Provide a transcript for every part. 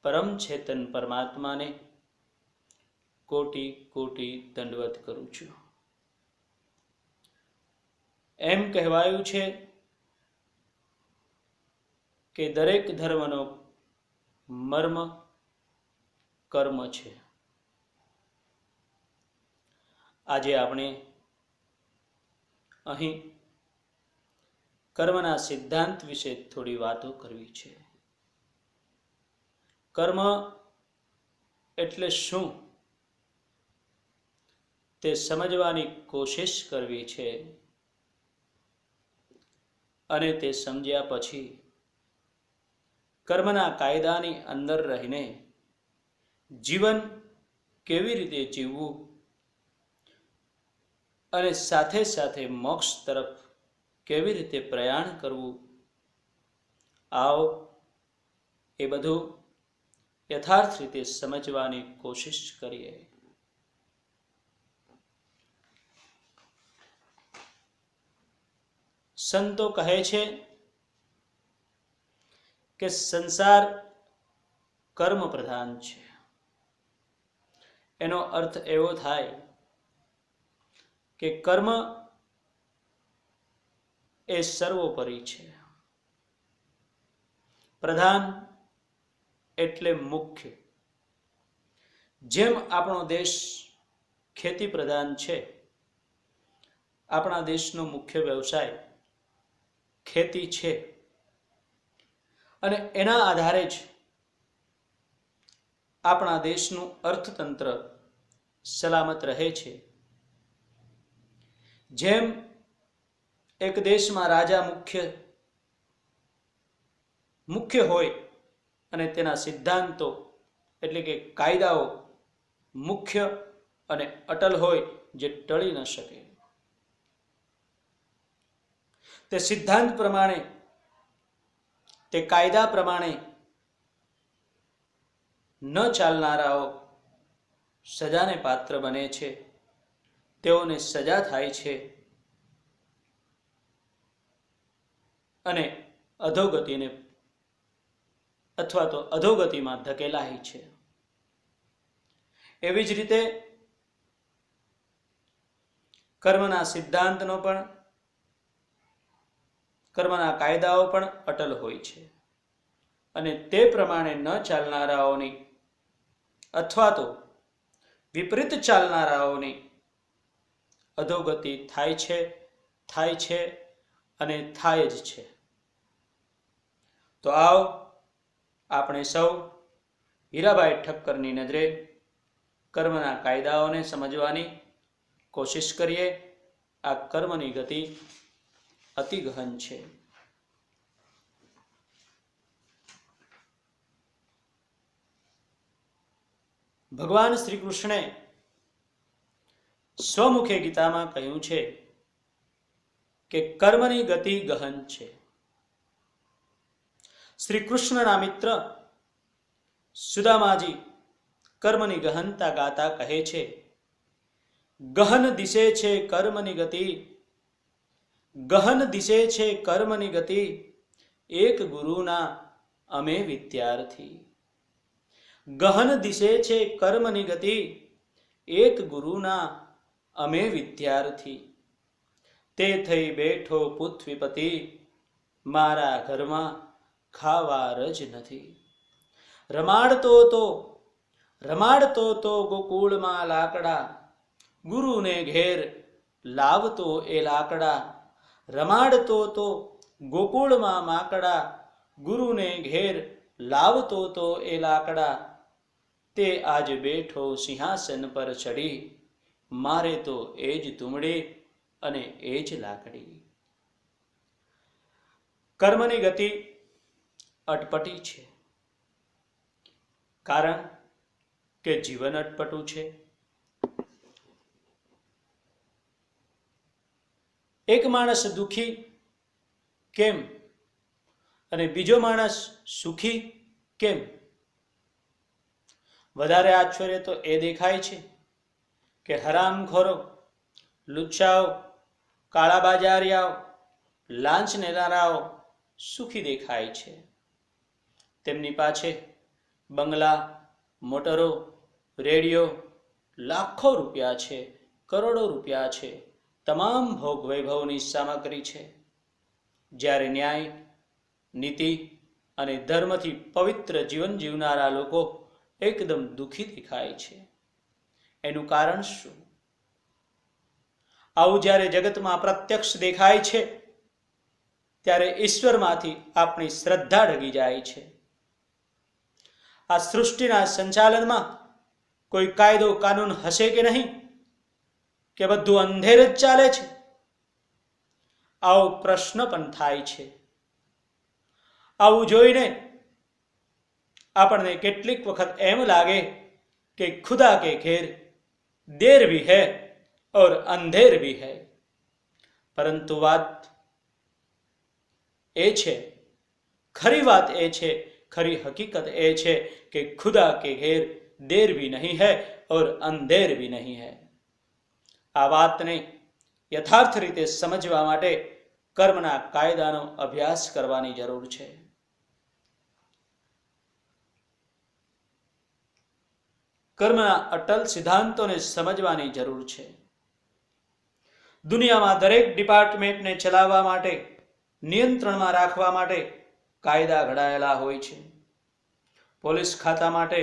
પરમ ચેતન પરમાત્માને કોટી કોટી દંડવત કરું છું. એમ કહેવાયું છે કે દરેક ધર્મનો મર્મ કર્મ છે. આજે આપણે અહીં કર્મના સિદ્ધાંત વિશે થોડી વાતો કરવી છે. કર્મ એટલે શું તે સમજવાની કોશિશ કરવી છે અને તે સમજ્યા પછી કર્મના કાયદાની અંદર રહીને જીવન કેવી રીતે જીવવું અને સાથે સાથે મોક્ષ તરફ કેવી રીતે પ્રયાણ કરવું, આવો એ બધું યથાર્થ રીતે સમજવાની કોશિશ કરીએ. સંતો કહે છે કે સંસાર કર્મ પ્રધાન છે. એનો અર્થ એવો થાય કે કર્મ એ સર્વોપરી છે. પ્રધાન એટલે મુખ્ય. જેમ આપણો દેશ ખેતી પ્રધાન છે, આપણા દેશનો મુખ્ય વ્યવસાય ખેતી છે અને એના આધારે જ આપણા દેશનું અર્થતંત્ર સલામત રહે છે. જેમ એક દેશમાં રાજા મુખ્ય હોય અને તેના સિદ્ધાંતો એટલે કે કાયદાઓ મુખ્ય અને અટલ હોય, જે ટળી ન શકે. તે સિદ્ધાંત પ્રમાણે, તે કાયદા પ્રમાણે ન ચાલનારાઓ સજાને પાત્ર બને છે, તેઓને સજા થાય છે અને અધોગતિને અથવા તો અધોગતિમાં ધકેલાય છે. એવી જ રીતે કર્મના સિદ્ધાંતનો પણ, કર્મના કાયદાઓ પણ અટલ હોય છે અને તે પ્રમાણે ન ચાલનારાઓની અથવા તો વિપરીત ચાલનારાઓની અધોગતિ થાય છે અને થાય જ છે. તો આવો આપણે સૌ હીરાબાઈ ઠક્કરની નજરે કર્મના કાયદાઓને સમજવાની કોશિશ કરીએ. આ કર્મની ગતિ અતિ ગહન છે. ભગવાન શ્રી કૃષ્ણે સ્વમુખે ગીતામાં કહ્યું છે કે કર્મની ગતિ ગહન છે. શ્રી કૃષ્ણના મિત્ર સુદામાજી કર્મની ગહનતા ગાતા કહે છે, ગહન દિશે છે કર્મની ગતિ, ગહન દિશે છે કર્મની ગતિ, એક ગુરુના અમે વિદ્યાર્થી. ગહન દિશે છે કર્મની ગતિ, એક ગુરુના અમે વિદ્યાર્થી. તે થઈ બેઠો પૃથ્વીપતિ, મારા ઘરમાં ખાવા રજ નથી. રમાડતો તો ગોકુળમાં લાકડા, ગુરુને ઘેર લાવતો એ લાકડા. રમાડતો તો ગોકુળમાં માકડા, ગુરુને ઘેર લાવતો તો એ લાકડા. તે આજ બેઠો સિંહાસન પર ચડી, મારે તો એ જ તુમડી અને એ જ લાકડી. કર્મની ગતિ અટપટી છે, કારણ કે જીવન અટપટું છે. એક માણસ દુઃખી કેમ અને બીજો માણસ સુખી કેમ? વધારે આશ્ચર્ય તો એ દેખાય છે કે હરામખોરો, લુચ્ચાઓ, કાળાબાજારિયાઓ, લાંચ લેનારાઓ સુખી દેખાય છે. તેમની પાસે બંગલા, મોટરો, રેડિયો, લાખો રૂપિયા છે, કરોડો રૂપિયા છે, તમામ ભોગ વૈભવની સામગ્રી છે. જ્યારે ન્યાય, નીતિ અને ધર્મથી પવિત્ર જીવન જીવનારા લોકો એકદમ દુઃખી દેખાય છે. એનું કારણ શું? આવું જ્યારે જગતમાં પ્રત્યક્ષ દેખાય છે ત્યારે ઈશ્વરમાંથી આપણી શ્રદ્ધા ડગી જાય છે. આ સૃષ્ટિના સંચાલનમાં કોઈ કાયદો કાનૂન હશે કે નહીં, કે બધું અંધેર જ ચાલે છે? આવો પ્રશ્ન પણ થાય છે. આવું જોઈને આપણને કેટલીક વખત એમ લાગે કે ખુદા કે ઘેર દેર ભી હૈ और अंधेर भी है. પરંતુ વાત એ છે, ખરી વાત એ છે, ખરી હકીકત એ છે કે ખુદા કે ઘેર દેર भी नहीं है और अंधेर भी नहीं है. આ વાતને યથાર્થ રીતે સમજવા માટે કર્મના કાયદાનો અભ્યાસ કરવાની જરૂર છે. કર્મના અટલ સિદ્ધાંતોને સમજવાની જરૂર છે. દુનિયામાં દરેક ડિપાર્ટમેન્ટને ચલાવવા માટે, નિયંત્રણમાં રાખવા માટે કાયદા ઘડાયેલા હોય છે. પોલીસ ખાતા માટે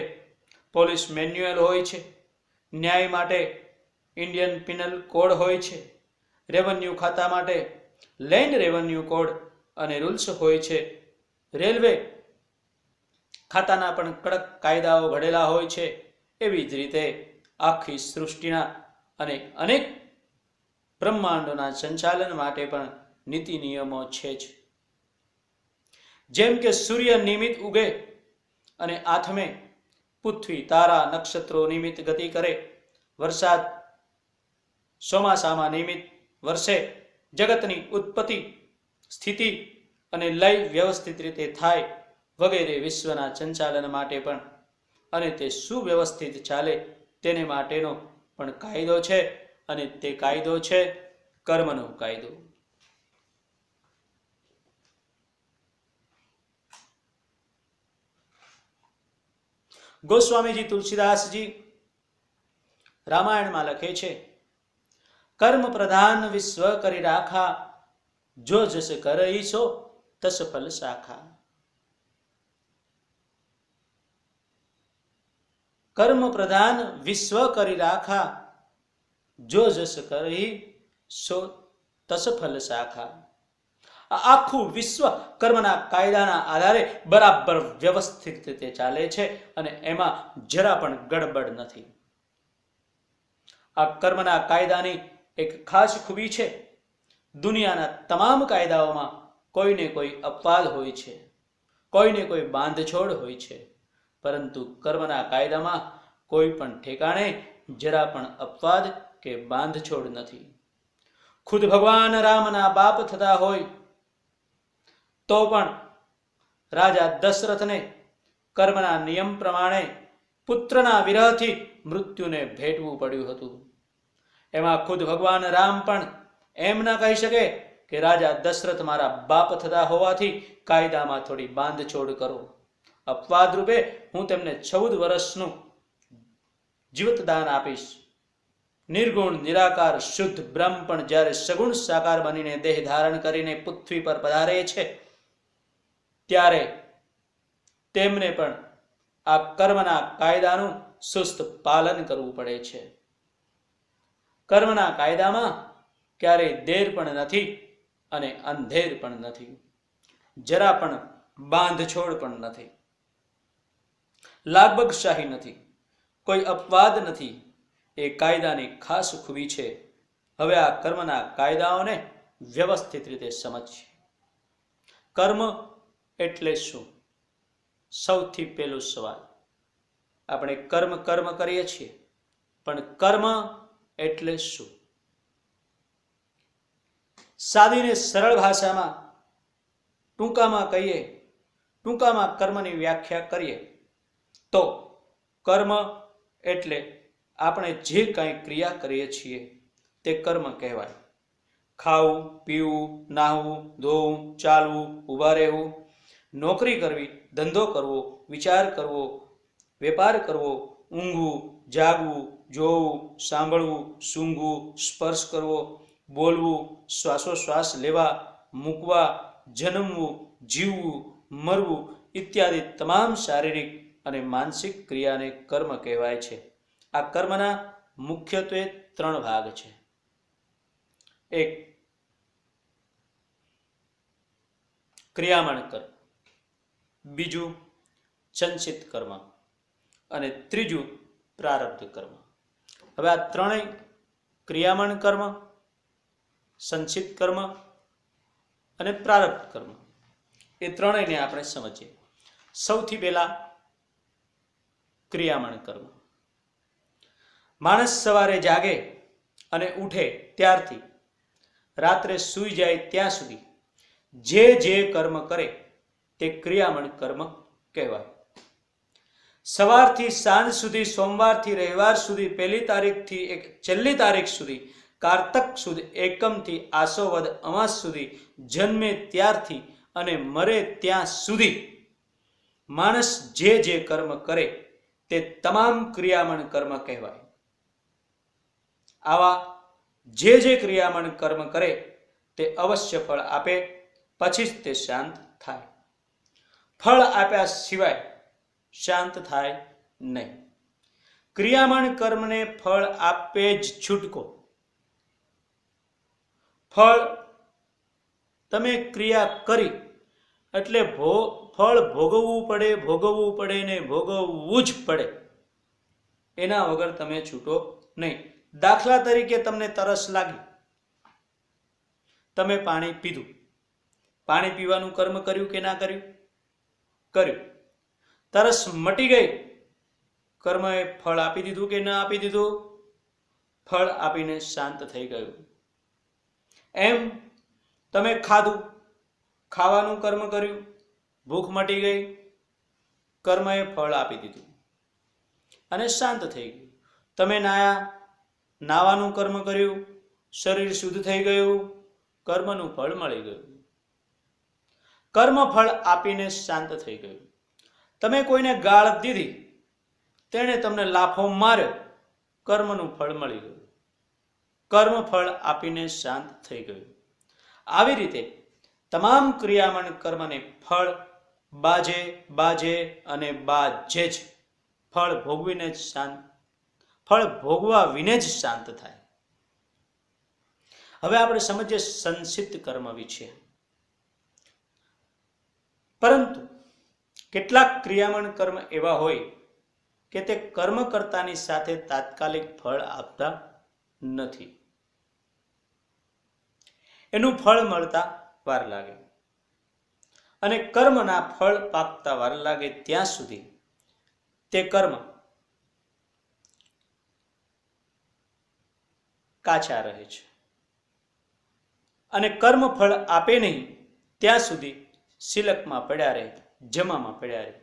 પોલીસ મેન્યુઅલ હોય છે. ન્યાય માટે ઇન્ડિયન પિનલ કોડ હોય છે. રેવન્યુ ખાતા માટે લેન્ડ રેવન્યુ કોડ અને રૂલ્સ હોય છે. રેલવે ખાતાના પણ કડક કાયદાઓ ઘડેલા હોય છે. એવી જ રીતે આખી સૃષ્ટિના અને અનેક બ્રહ્માંડોના સંચાલન માટે પણ નીતિ નિયમો છે જ. જેમ કે સૂર્ય નિયમિત ઉગે અને આથમે, પૃથ્વી, તારા, નક્ષત્રો નિયમિત ગતિ કરે, વરસાદ ચોમાસામાં નિયમિત વરસે, જગતની ઉત્પત્તિ, સ્થિતિ અને લય વ્યવસ્થિત રીતે થાય વગેરે વિશ્વના સંચાલન માટે પણ અને તે સુવ્યવસ્થિત ચાલે તેને માટેનો પણ કાયદો છે. અને તે કાયદો છે કર્મનો કાયદો. ગોસ્વામીજી તુલસીદાસજી રામાયણમાં લખે છે, કર્મ પ્રધાન વિશ્વ કરી રાખા, જો જસ કરઈ સો તસ ફલ શાખા. કર્મ પ્રધાન વિશ્વ કરી રાખા, જો જસ કરી સો તસ ફલ શાખા. આખું વિશ્વ કર્મના કાયદાના આધારે બરાબર વ્યવસ્થિત રીતે ચાલે છે અને એમાં જરા પણ ગડબડ નથી. આ કર્મના કાયદાની એક ખાસ ખૂબી છે. દુનિયાના તમામ કાયદાઓમાં કોઈને કોઈ અપવાદ હોય છે, કોઈને કોઈ બાંધછોડ હોય છે, પરંતુ કર્મના કાયદામાં કોઈ પણ ઠેકાણે જરા પણ અપવાદ કે બાંધછોડ નથી. ખુદ ભગવાન રામના બાપ થતા હોય તો પણ રાજા દશરથને કર્મના નિયમ પ્રમાણે પુત્રના વિરહથી મૃત્યુને ભેટવું પડ્યું હતું. એમાં ખુદ ભગવાન રામ પણ એમ ન કહી શકે કે રાજા દશરથ મારા બાપ થતા હોવાથી કાયદામાં થોડી બાંધછોડ કરો. અપવાદ રૂપે હું તેમને 14 વર્ષનું જીવતદાન આપીશ. નિર્ગુણ નિરાકાર શુદ્ધ બ્રહ્મ પણ જ્યારે સગુણ સાકાર બનીને દેહ ધારણ કરીને પૃથ્વી પર પધારે છે ત્યારે તેમને પણ આ કર્મના કાયદાનું સુસ્ત પાલન કરવું પડે છે. કર્મના કાયદામાં ક્યારેય દેર પણ નથી અને અંધેર પણ નથી, જરા પણ બાંધછોડ પણ નથી, લાગબગશાહી નથી, કોઈ અપવાદ નથી. એ કાયદાની ખાસ ખૂબી છે. હવે આ કર્મના કાયદાઓને વ્યવસ્થિત રીતે સમજીએ. કર્મ એટલે શું? સૌથી પહેલો સવાલ. આપણે કર્મ કર્મ કરીએ છીએ, પણ કર્મ એટલે શું? સાદીને સરળ ભાષામાં ટૂંકામાં કહીએ, ટૂંકામાં કર્મની વ્યાખ્યા કરીએ તો કર્મ એટલે આપણે જે કાંઈ ક્રિયા કરીએ છીએ તે કર્મ કહેવાય. ખાવું, પીવું, નાહવું, ધોવું, ચાલવું, ઊભા રહેવું, નોકરી કરવી, ધંધો કરવો, વિચાર કરવો, વેપાર કરવો, ઊંઘવું, જાગવું, જોવું, સાંભળવું, સૂંઘવું, સ્પર્શ કરવો, બોલવું, શ્વાસોશ્વાસ લેવા, મૂકવા, જન્મવું, જીવવું, મરવું ઇત્યાદિ તમામ શારીરિક અને માનસિક ક્રિયાને કર્મ કહેવાય છે. આ કર્મના મુખ્યત્વે 3 ભાગ છે. એક, ક્રિયામણ કર્મ, બીજું સંચિત કર્મ અને ત્રીજું પ્રારબ્ધ કર્મ. હવે આ ત્રણેય ક્રિયામણ કર્મ, સંચિત કર્મ અને પ્રારબ્ધ કર્મ એ ત્રણેયને આપણે સમજીએ. સૌથી પહેલા ક્રિયામણ કર્મ. માણસ સવારે જાગે અને ઉઠે ત્યારથી રાત્રે સૂઈ જાય ત્યાં સુધી જે જે કર્મ કરે તે ક્રિયામણ કર્મ કહેવાય. સવારથી સાંજ સુધી, સોમવારથી રવિવાર સુધી, 1લી તારીખથી છેલ્લી તારીખ સુધી, કારતક સુધી, એકમથી આસોવદ અમાસ સુધી, જન્મે ત્યારથી અને મરે ત્યાં સુધી માણસ જે જે કર્મ કરે તે તમામ ક્રિયામણ કર્મ કહેવાય. આવા જે જે ક્રિયામણ કર્મ કરે તે અવશ્ય ફળ આપે, પછી જ તે શાંત થાય. ફળ આપ્યા સિવાય શાંત થાય નહીં. ક્રિયામણ કર્મને ફળ આપે જ છૂટકો. ફળ તમે ક્રિયા કરી એટલે ફળ ભોગવવું પડે ને ભોગવવું જ પડે. એના વગર તમે છૂટો નહીં. દાખલા તરીકે તમને તરસ લાગી, તમે પાણી પીધું. પાણી પીવાનું કર્મ કર્યું કે ના કર્યું? કર્યું. તરસ મટી ગઈ, કર્મએ ફળ આપી દીધું કે ના આપી દીધું? ફળ આપીને શાંત થઈ ગયું. એમ તમે ખાધું, ખાવાનું કર્મ કર્યું, ભૂખ મટી ગઈ, કર્મએ ફળ આપી દીધું અને શાંત થઈ ગયું. તમે નાયા, નાવાનું કર્મ કર્યું, શરીર શુદ્ધ થઈ ગયું, કર્મનું ફળ મળી ગયું. કર્મ ફળ આપીને શાંત થઈ ગયું. તમે કોઈને ગાળ દીધી, તેણે તમને લાફો માર્યો, કર્મનું ફળ મળી ગયું. કર્મ ફળ આપીને શાંત થઈ ગયું. આવી રીતે તમામ ક્રિયામણ કર્મને ફળ બાજે અને બાજે જ ફળ ભોગવા વિને જ શાંત થાય. હવે આપણે સમજીએ સંચિત કર્મ વિશે. પરંતુ કેટલાક ક્રિયામણ કર્મ એવા હોય કે તે કર્મકર્તાની સાથે તાત્કાલિક ફળ આપતા નથી. એનું ફળ મળતા વાર લાગે અને કર્મના ફળ પાકતા વાર લાગે ત્યાં સુધી તે કર્મ કાચા રહે છે અને કર્મ ફળ આપે નહીં ત્યાં સુધી સિલકમાં પડ્યા રહે, જમામાં પડ્યા રહે,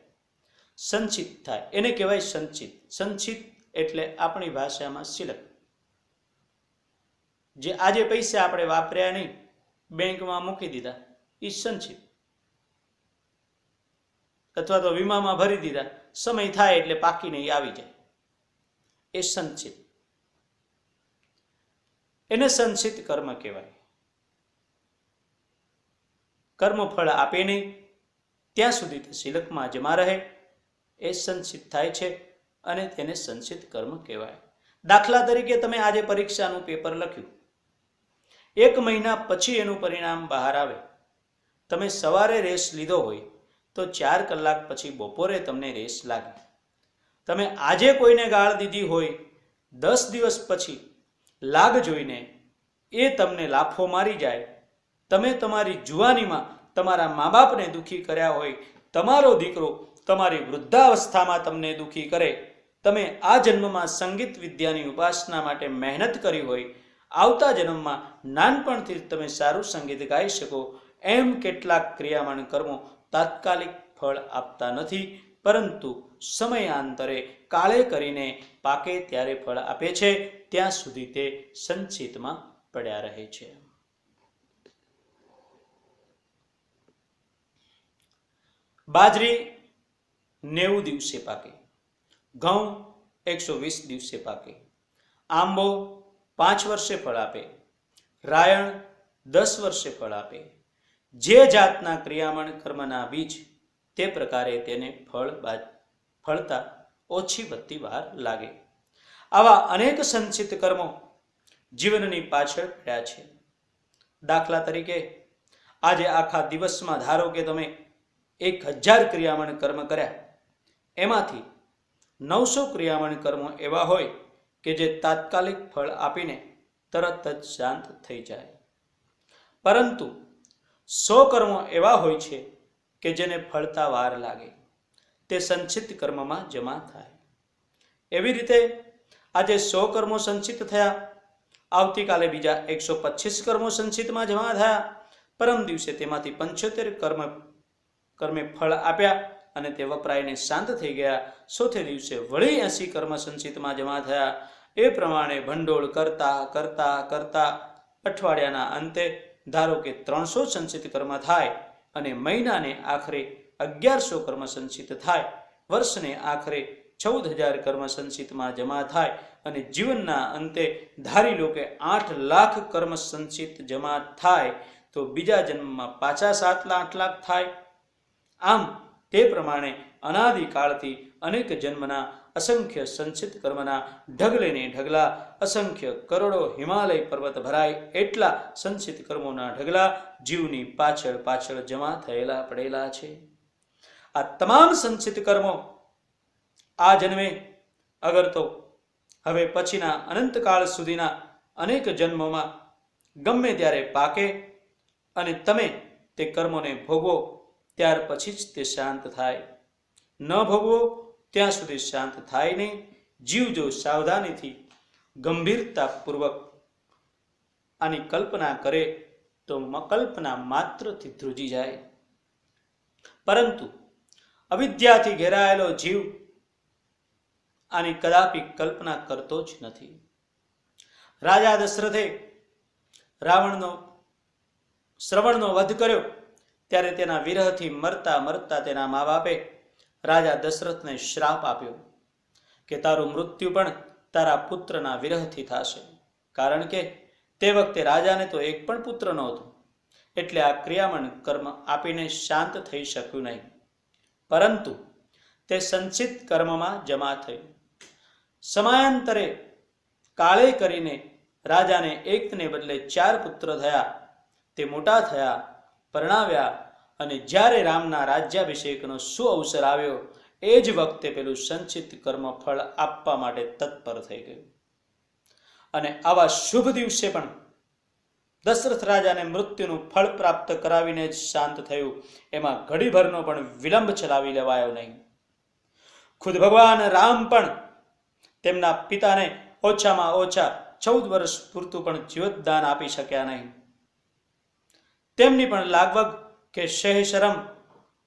સંચિત થાય. એને કહેવાય સંચિત. સંચિત એટલે આપણી ભાષામાં સિલક. જે આજે પૈસા આપણે વાપર્યા નહીં, બેંકમાં મૂકી દીધા, એ સંચિત. અથવા તો વીમામાં ભરી દીધા, સમય થાય એટલે પાકીને આવી જાય, એ સંચિત. એને સંચિત કર્મ કહેવાય. કર્મ ફળ આપે નહીં ત્યાં સુધી તે સિલકમાં જમા રહે, એ સંચિત થાય છે અને તેને સંચિત કર્મ કહેવાય. દાખલા તરીકે તમે આજે પરીક્ષાનું પેપર લખ્યું, 1 મહિના પછી એનું પરિણામ બહાર આવે. તમે સવારે રેસ લીધો હોય તો 4 કલાક પછી બપોરે તમને રેસ લાગે. તમે આજે કોઈને ગાળ દીધી હોય, 10 દિવસ પછી લાગ જોઈને એ તમને લાફો મારી જાય. તમે તમારી જુવાનીમાં તમારા મા બાપને દુઃખી કર્યા હોય, તમારો દીકરો તમારી વૃદ્ધાવસ્થામાં તમને દુઃખી કરે, તમે આ જન્મમાં સંગીત વિદ્યાની ઉપાસના માટે મહેનત કરી હોય, આવતા જન્મમાં નાનપણથી તમે સારું સંગીત ગાઈ શકો, એમ કેટલાક ક્રિયામણ કર્મો તાત્કાલિક ફળ આપતા નથી, પરંતુ સમયાંતરે કાળે કરીને પાકે ત્યારે ફળ આપે છે. ત્યાં સુધી તે સંચિતમાં પડ્યા રહે છે. બાજરી 90 દિવસે પાકે, ઘઉં 120 દિવસે પાકે, આંબો 5 વર્ષે ફળ આપે, રાયણ 10 વર્ષે ફળ આપે. જે જાતના ક્રિયામણ કર્મના બીજ તે પ્રકારે તેને ફળતા ઓછી વધતી વાર લાગે. આવા અનેક સંચિત કર્મો જીવનની પાછળ પડ્યા છે. દાખલા તરીકે આજે આખા દિવસમાં ધારો કે તમે 1000 ક્રિયામણ કર્મ કર્યા, એમાંથી 900 ક્રિયામણ કર્મો એવા હોય કે જે તાત્કાલિક ફળ આપીને તરત જ શાંત થઈ જાય, પરંતુ 100 કર્મો એવા હોય છે કે જેને ફળતા વાર લાગે, તે સંચિત કર્મમાં જમા થાય. એવી રીતે આજે 100 કર્મો સંચિત થયા, આવતીકાલે બીજા 125 કર્મો સંચિતમાં જમા થયા, પરમ દિવસે તેમાંથી 75 કર્મે ફળ આપ્યા અને તે વપરાઈને શાંત થઈ ગયા. ચોથે દિવસે વળી 80 કર્મ સંચિતમાં જમા થયા. એ પ્રમાણે ભંડોળ કરતા કરતા કરતા અઠવાડિયાના અંતે ધારો કે 300 સંચિત કર્મ થાય અને મહિનાને આખરે 1100 કર્મ સંચિત થાય, વર્ષને આખરે 14000 કર્મ સંચિતમાં જમા થાય અને જીવનના અંતે ધારી લો કે 8 લાખ કર્મ સંચિત જમા થાય, તો બીજા જન્મમાં પાછા 7 લાખ થાય. આમ તે પ્રમાણે અનાદિકાળથી અનેક જન્મના અસંખ્ય સંચિત કર્મના ઢગલે ને ઢગલા, અસંખ્ય કરોડો હિમાલય પર્વત ભરાય એટલા સંચિત કર્મોના ઢગલા જીવની પાછળ પાછળ જમા થયેલા પડેલા છે. આ તમામ સંચિત કર્મો આ જન્મે અગર તો હવે પછીના અનંતકાળ સુધીના અનેક જન્મોમાં ગમે ત્યારે પાકે અને તમે તે કર્મોને ભોગવો, ત્યાર પછી જ તે શાંત થાય. ન ભોગવો ત્યાં સુધી શાંત થાય નહીં. જીવ જો સાવધાનીથી ગંભીરતાપૂર્વક આની કલ્પના કરે તો કલ્પના માત્રથી ધ્રુજી જાય, પરંતુ અવિદ્યાથી ઘેરાયેલો જીવ આની કદાપી કલ્પના કરતો જ નથી. રાજા દશરથે શ્રવણનો વધ કર્યો ત્યારે તેના વિરહથી મરતા મરતા તેના મા બાપે રાજા દશરથને શ્રાપ આપ્યો કે તારું મૃત્યુ પણ તારા પુત્રના વિરહથી થશે, કારણ કે તે વખતે રાજાને તો એક પણ પુત્ર નહોતો, એટલે આ ક્રિયામણ કર્મ આપીને શાંત થઈ શક્યું નહીં, પરંતુ તે સંચિત કર્મમાં જમા થયું. સમયાંતરે કાળે કરીને રાજાને એકને બદલે 4 પુત્ર થયા. તે મોટા થયા, પરણાવ્યા અને જ્યારે રામના રાજ્યાભિષેકનો સુઅવસર આવ્યો એ જ વખતે પેલું સંચિત કર્મ ફળ આપવા માટે તત્પર થઈ ગયું. અને આવા શુભ દિવસે પણ દશરથ રાજાને મૃત્યુનું ફળ પ્રાપ્ત કરાવીને જ શાંત થયું, એમાં ઘડીભરનો પણ વિલંબ ચલાવી લેવાયો નહીં. ખુદ ભગવાન રામ પણ તેમના પિતાને ઓછામાં ઓછા 14 વર્ષ પૂરતું પણ જીવતદાન આપી શક્યા નહીં. તેમની પણ લાગવગ કે શહેશરમ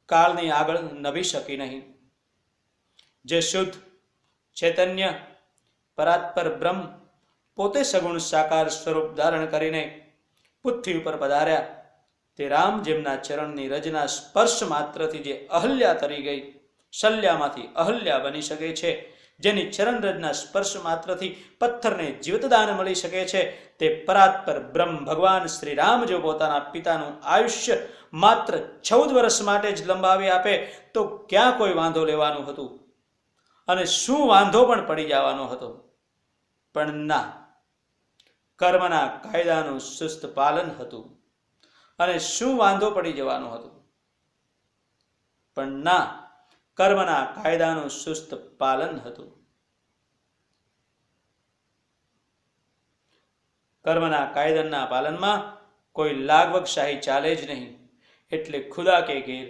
કાળની આગળ નભી શકી નહીં. જે શુદ્ધ ચૈતન્ય પરાત્પર બ્રહ્મ પોતે સગુણ સાકાર સ્વરૂપ ધારણ કરીને પૃથ્વી ઉપર પધાર્યા, તે રામ જેમના ચરણની રજના સ્પર્શ માત્રથી જે અહલ્યા તરી ગઈ, શલ્યામાંથી અહલ્યા બની શકે છે, જેની ચરણ રજના સ્પર્શ માત્રથી પથ્થરને જીવતદાન મળી શકે છે, તે પરાત્પર બ્રહ્મ ભગવાન શ્રી રામ જો પોતાના પિતાનું આયુષ્ય માત્ર 14 વર્ષ માટે જ લંબાવી આપે તો ક્યાં કોઈ વાંધો લેવાનું હતું અને શું વાંધો પણ પડી જવાનો હતો? પણ ના, કર્મના કાયદાનું સુસ્ત પાલન હતું અને શું વાંધો પડી જવાનો હતો? પણ ના, કર્મના કાયદાનું સુસ્ત પાલન હતું. કર્મના કાયદાના પાલનમાં કોઈ લાગવગશાહી ચાલે જ નહીં. એટલે ખુદા કે ઘેર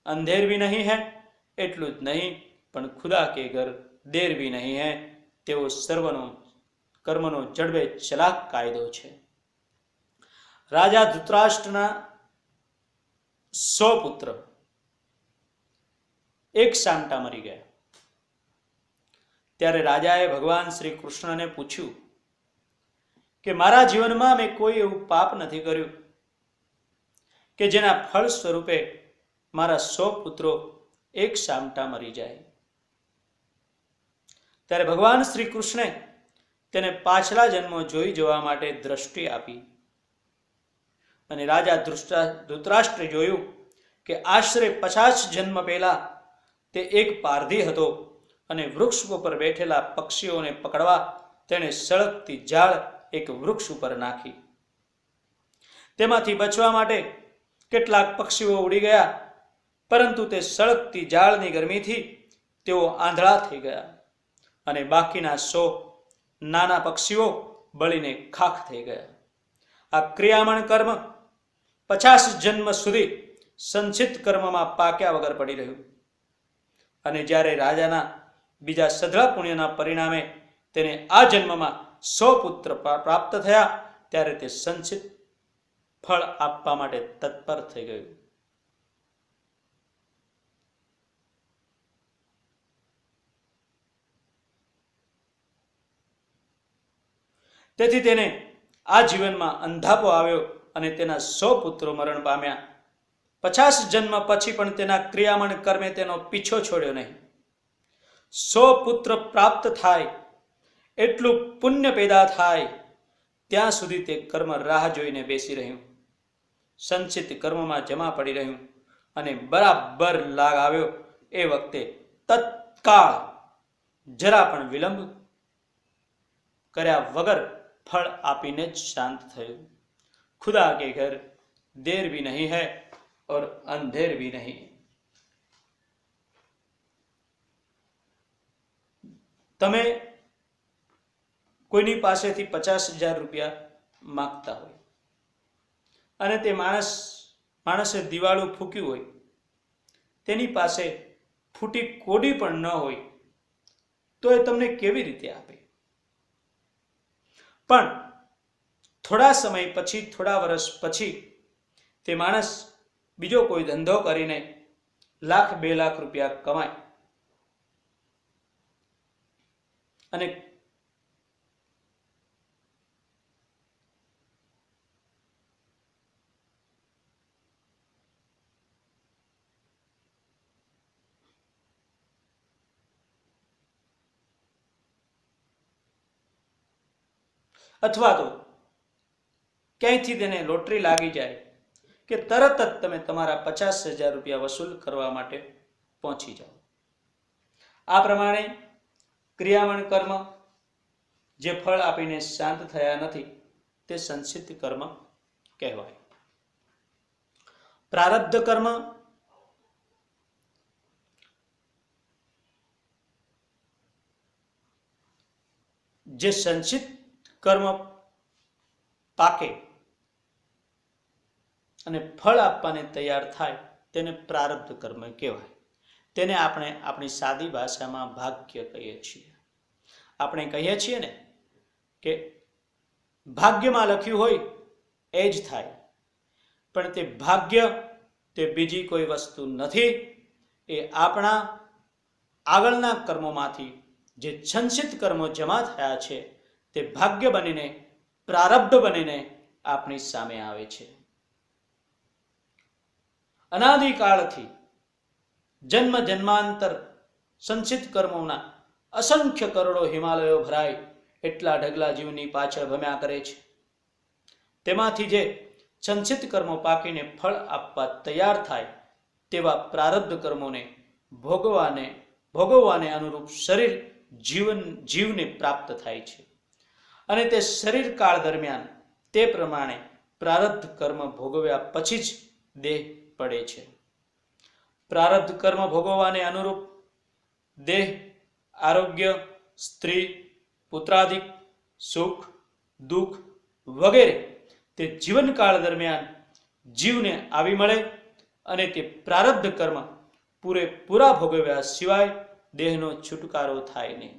અંધેર भी नहीं है, એટલું જ નહીં પણ ખુદા કે ઘર દેર भी नहीं है, તેવો સર્વનો કર્મનો જડબે ચલાક કાયદો છે. રાજા ધૃતરાષ્ટ્રના 100 પુત્ર એક સામટા મરી ગયા. ત્યારે રાજાએ ભગવાન શ્રી કૃષ્ણને પૂછ્યું કે મારા જીવનમાં મેં કોઈ એવું પાપ નથી કર્યું કે જેના ફળ સ્વરૂપે મારા 100 પુત્રો એક સામટા મરી જાય. ત્યારે ભગવાન શ્રી કૃષ્ણે તેને પાછલા જન્મો જોઈ જવા માટે દ્રષ્ટિ આપી અને રાજા ધૃતરાષ્ટ્રે જોયું કે આશરે 50 જન્મ પહેલા તે એક પારધી હતો અને વૃક્ષ ઉપર બેઠેલા પક્ષીઓને પકડવા તેણે સળગતી જાળ એક વૃક્ષ ઉપર નાખી. તેમાંથી બચવા માટે કેટલાક પક્ષીઓ ઉડી ગયા, પરંતુ તે સળગતી જાળની ગરમીથી તેઓ આંધળા થઈ ગયા અને બાકીના 100 નાના પક્ષીઓ બળીને ખાખ થઈ ગયા. આ ક્રિયામણ કર્મ 50 જન્મ સુધી સંચિત કર્મમાં પાક્યા વગર પડી રહ્યું અને જ્યારે રાજાના બીજા સધળા પુણ્યના પરિણામે તેને આ જન્મમાં 100 પુત્ર પ્રાપ્ત થયા ત્યારે તે સંચિત ફળ આપવા માટે તત્પર થઈ ગયું. તેથી તેને આ જીવનમાં અંધાપો આવ્યો અને તેના 100 પુત્રો મરણ પામ્યા. 50 જન્મ પછી પણ તેના ક્રિયામણ કર્મે તેનો પીછો છોડ્યો નહીં. 100 પુત્ર પ્રાપ્ત થાય, એટલું પુણ્ય પેદા થાય ત્યાં સુધી તે કર્મ રાહ જોઈને બેસી રહ્યું, સંચિત કર્મમાં જમા પડી રહ્યું અને બરાબર લાગ આવ્યો એ વખતે તત્કાળ જરા પણ વિલંબ કર્યા વગર फल आपीने शांत थयो. खुदा के घर देर भी नहीं है और अंधेर भी नहीं. તમે કોઈની પાસેથી 50,000 રૂપિયા માંગતા હોય અને તે માણસે દિવાળું ફૂક્યું હોય, તેની પાસે ફૂટી કોડી પણ ન હોય તો એ તમને કેવી રીતે આપે? પણ થોડા સમય પછી, થોડા વર્ષ પછી તે માણસ બીજો કોઈ ધંધો કરીને 1,00,000-2 લાખ રૂપિયા કમાય અને અથવા તો ક્યાંયથી તેને લોટરી લાગી જાય કે તરત જ તમે તમારા 50,000 રૂપિયા વસૂલ કરવા માટે પહોંચી જાઓ. આ પ્રમાણે ક્રિયામણ કર્મ જે ફળ આપીને શાંત થયા નથી તે સંચિત કર્મ કહેવાય. પ્રારબ્ધ કર્મ જે સંચિત કર્મ પાકે અને ફળ આપવાને તૈયાર થાય તેને પ્રારબ્ધ કર્મ કહેવાય. તેને આપણે આપણી સાદી ભાષામાં ભાગ્ય કહીએ છીએ. આપણે કહીએ છીએ ને કે ભાગ્યમાં લખ્યું હોય એ જ થાય, પણ તે ભાગ્ય તે બીજી કોઈ વસ્તુ નથી. એ આપણા આગળના કર્મોમાંથી જે સંચિત કર્મો જમા થયા છે તે ભાગ્ય બનીને, પ્રારબ્ધ બનીને આપણી સામે આવે છે. અનાદિકાળથી જન્મ જન્માંતર સંચિત કર્મોના અસંખ્ય કરોડો હિમાલયો ભરાય એટલા ઢગલા જીવની પાછળ ભમ્યા કરે છે. તેમાંથી જે સંચિત કર્મો પાકીને ફળ આપવા તૈયાર થાય તેવા પ્રારબ્ધ કર્મોને ભોગવવાને અનુરૂપ શરીર જીવને પ્રાપ્ત થાય છે અને તે શરીર કાળ દરમિયાન તે પ્રમાણે પ્રારબ્ધ કર્મ ભોગવ્યા પછી જ દેહ પડે છે. પ્રારબ્ધ કર્મ ભોગવવાને અનુરૂપ દેહ, આરોગ્ય, સ્ત્રી, પુત્રાદિક, સુખ, દુઃખ વગેરે તે જીવનકાળ દરમિયાન જીવને આવી મળે અને તે પ્રારબ્ધ કર્મ પૂરેપૂરા ભોગવ્યા સિવાય દેહનો છુટકારો થાય નહીં.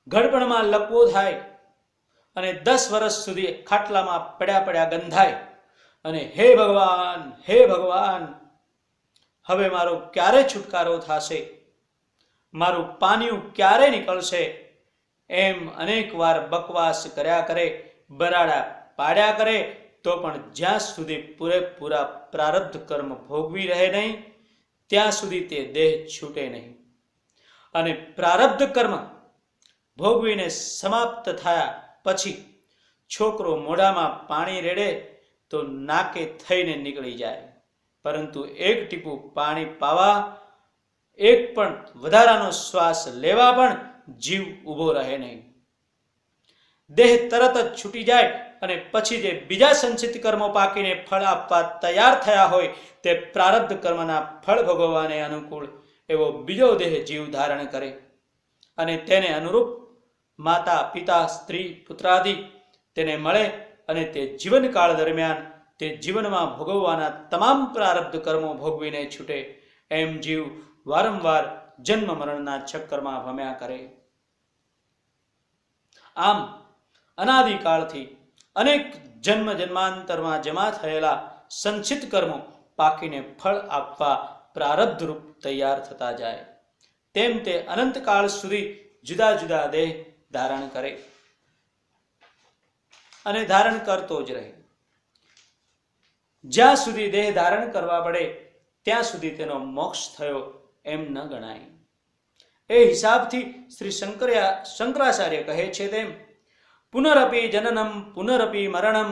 ઘડપણમાં લકવો થાય અને 10 વર્ષ સુધી ખાટલામાં પડ્યા ગંધાય અને હે ભગવાન, હવે મારો ક્યારે છુટકારો થશે, મારું પાનિયું ક્યારે નીકળશે, એમ અનેક વાર બકવાસ કર્યા કરે, બરાડા પાડ્યા કરે, તો પણ જ્યાં સુધી પૂરેપૂરા પ્રારબ્ધ કર્મ ભોગવી રહે નહીં ત્યાં સુધી તે દેહ છૂટે નહીં. અને પ્રારબ્ધ કર્મ ભોગવીને સમાપ્ત થયા પછી છોકરો મોઢામાં પાણી રેડે તો નાકે થઈને નીકળી જાય, પરંતુ એક ટીપું પાણી પાવા, એક પણ વધારાનો શ્વાસ લેવા પણ જીવ ઊભો રહે નહીં. દેહ તરત જ છૂટી જાય અને પછી જે બીજા સંચિત કર્મો પાકીને ફળ આપવા તૈયાર થયા હોય તે પ્રારબ્ધ કર્મના ફળ ભોગવવાને અનુકૂળ એવો બીજો દેહ જીવ ધારણ કરે અને તેને અનુરૂપ માતા, પિતા, સ્ત્રી, પુત્રાદિ તેને મળે અને તે જીવનકાળ દરમિયાન તે જીવનમાં ભોગવવાના તમામ પ્રારબ્ધ કર્મો ભોગવીને છૂટે. એમ જીવ વારંવાર જન્મ મરણના ચક્કરમાં ભમ્યા કરે. આમ અનાદિકાળથી અનેક જન્મ જન્માંતરમાં જમા થયેલા સંચિત કર્મો પાકીને ફળ આપવા પ્રારબ્ધ રૂપ તૈયાર થતા જાય, તેમ તે અનંતકાળ સુધી જુદા જુદા દેહ ધારણ કરે અને ધારણ કરતો જ રહે. જ્યાં સુધી દેહ ધારણ કરવા પડે ત્યાં સુધી તેનો મોક્ષ થયો એમ ન ગણાય. એ હિસાબથી શ્રી શંકરાચાર્ય કહે છે તેમ પુનરપી જનનમ પુનરપી મરણમ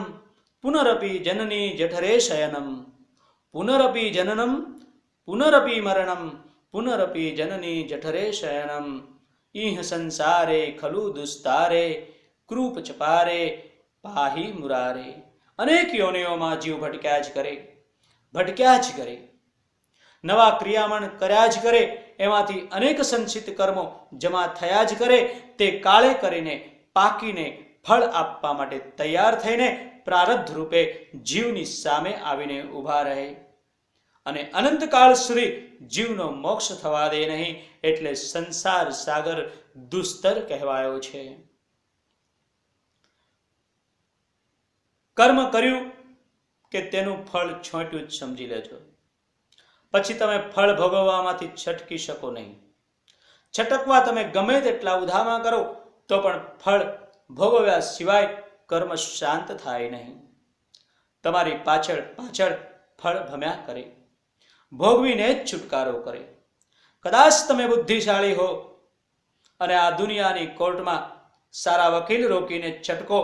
પુનરપી જનની જઠરે શયનમ પુનરપી જનનમ પુનરપી મરણમ પુનરપી જનની જઠરે શયનમ ઇહ સંસારે ખલુ દુસ્તારે કૃપ ચપારે પાહી મુરારે. અનેક યોનિઓમાં જીવ ભટક્યા જ કરે, નવા ક્રિયામણ કર્યા જ કરે, એમાંથી અનેક સંચિત કર્મો જમા થયા જ કરે. તે કાળે કરીને પાકીને ફળ આપવા માટે તૈયાર થઈને પ્રારબ્ધ રૂપે જીવની સામે આવીને ઊભા રહે અને અનંતકાળ સુધી જીવનો મોક્ષ થવા દે નહીં. એટલે સંસાર સાગર દુસ્તર કહેવાયો છે. કર્મ કર્યું કે તેનું ફળ છોટ્યું જ સમજી લેજો. પછી તમે ફળ ભોગવવામાંથી છટકી શકો નહીં. છટકવા તમે ગમે તેટલા ઉધામા કરો તો પણ ફળ ભોગવ્યા સિવાય કર્મ શાંત થાય નહીં. તમારી પાછળ ફળ ભમ્યા કરે, ભોગવીને જ છુટકારો કરે. કદાચ તમે બુદ્ધિશાળી હો અને આ દુનિયાની કોર્ટમાં સારા વકીલ રોકીને છટકો,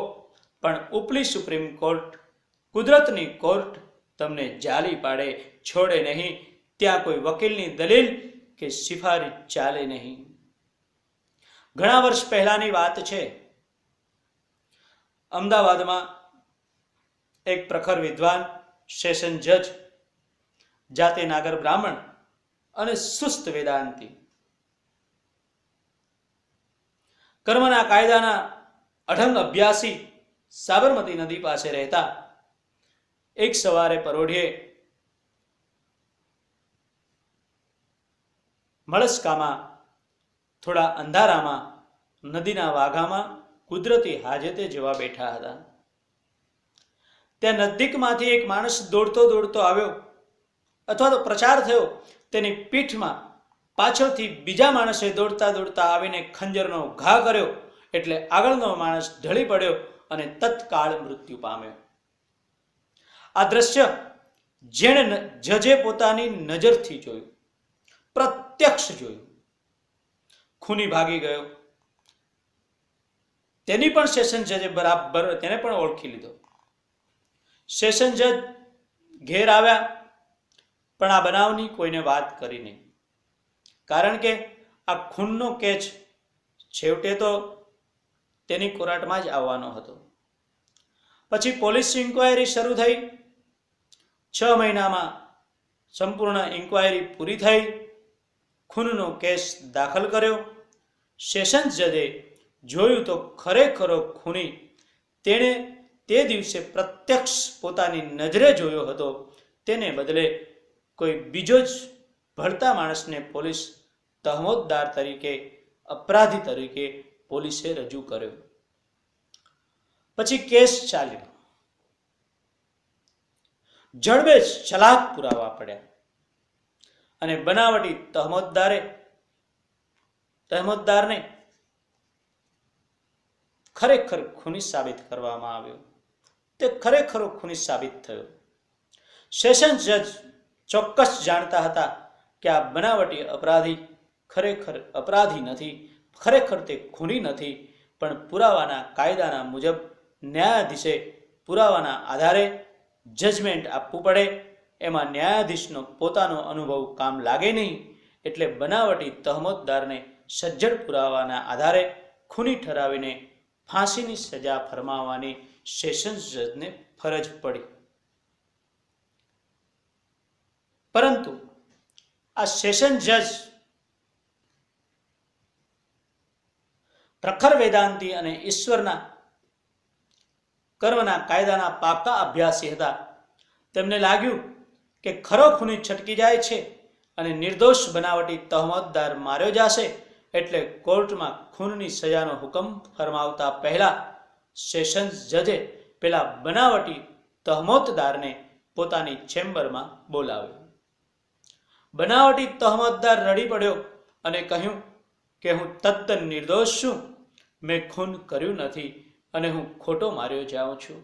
પણ ઉપલી સુપ્રીમ કોર્ટ, કુદરતની કોર્ટ તમને જાલી પાડે, છોડે નહીં. ત્યાં કોઈ વકીલની દલીલ કે સિફારિશ ચાલે નહીં. ઘણા વર્ષ પહેલાની વાત છે. અમદાવાદમાં એક પ્રખર વિદ્વાન, સેશન જજ, જાતે નાગર બ્રાહ્મણ અને સુસ્ત વેદાંતી, કર્મના કાયદાના અઢંગ અભ્યાસી સાબરમતી નદી પાસે રહેતા એક સવારે પરોઢિયે મળસ્કામાં થોડા અંધારામાં નદીના વાઘામાં કુદરતી હાજતે જવા બેઠા હતા. ત્યાં નજીકમાંથી એક માણસ દોડતો આવ્યો અથવા તો પ્રચાર થયો. તેની પીઠમાં પાછળથી બીજા માણસે દોડતા આવીને ખંજરનો ઘા કર્યો, એટલે આગળનો માણસ ઢળી પડ્યો અને તત્કાળ મૃત્યુ પામ્યો. આ દ્રશ્ય જેણે જજે પોતાની નજરથી જોયું, પ્રત્યક્ષ જોયું, ખૂની ભાગી ગયો. તેની પણ સેશન જજે બરાબર તેને પણ ઓળખી લીધો. સેશન જજ ઘેર આવ્યા, પણ આ બનાવની કોઈને વાત કરી નહીં. કારણ કે આ ખૂનનો કેસ છેવટે તો તેની કોર્ટમાં જ આવવાનો હતો. પછી પોલીસ ઇન્કવાયરી શરૂ થઈ. 6 મહિનામાં સંપૂર્ણ ઇન્કવાયરી પૂરી થઈ. ખૂનનો કેસ દાખલ કર્યો. સેશન્સ જજે જોયું તો ખરેખરો ખૂની તેણે તે દિવસે પ્રત્યક્ષ પોતાની નજરે જોયો હતો. તેને બદલે કોઈ બીજો જ ભળતા માણસને પોલીસ તહમતદાર તરીકે, અપરાધી તરીકે પોલીસે રજૂ કર્યો. પછી કેસ ચાલ્યો. જડબે ચલાક પુરાવા પડ્યા અને બનાવટી તહમતદારને ખરેખર ખૂની સાબિત કરવામાં આવ્યો. તે ખરેખર ખૂની સાબિત થયો. સેશન્સ જજ ચોક્કસ જાણતા હતા કે આ બનાવટી અપરાધી ખરેખર અપરાધી નથી, ખરેખર તે ખૂની નથી, પણ પુરાવાના કાયદાના મુજબ ન્યાયાધીશે પુરાવાના આધારે જજમેન્ટ આપવું પડે. એમાં ન્યાયાધીશનો પોતાનો અનુભવ કામ લાગે નહીં, એટલે બનાવટી તહમતદારને સજ્જડ પુરાવાના આધારે ખૂની ઠરાવીને ફાંસીની સજા ફરમાવવાની સેશન્સ જજને ફરજ પડી. પરંતુ આ સેશન જજ પ્રખર વેદાંતી અને ઈશ્વરના કર્મના કાયદાના પાકા અભ્યાસી હતા. તેમને લાગ્યું કે ખરો ખૂની છટકી જાય છે અને નિર્દોષ બનાવટી તહમતદાર માર્યો જશે, એટલે કોર્ટમાં ખૂનની સજાનો હુકમ ફરમાવતા પહેલા સેશન્સ જજે પેલા બનાવટી તહમતદારને પોતાની ચેમ્બરમાં બોલાવ્યો. બનાવટી તહમતદાર રડી પડ્યો અને કહ્યું કે હું તદ્દન નિર્દોષ છું, મેં ખૂન કર્યું નથી અને હું ખોટો માર્યો જાઉં છું.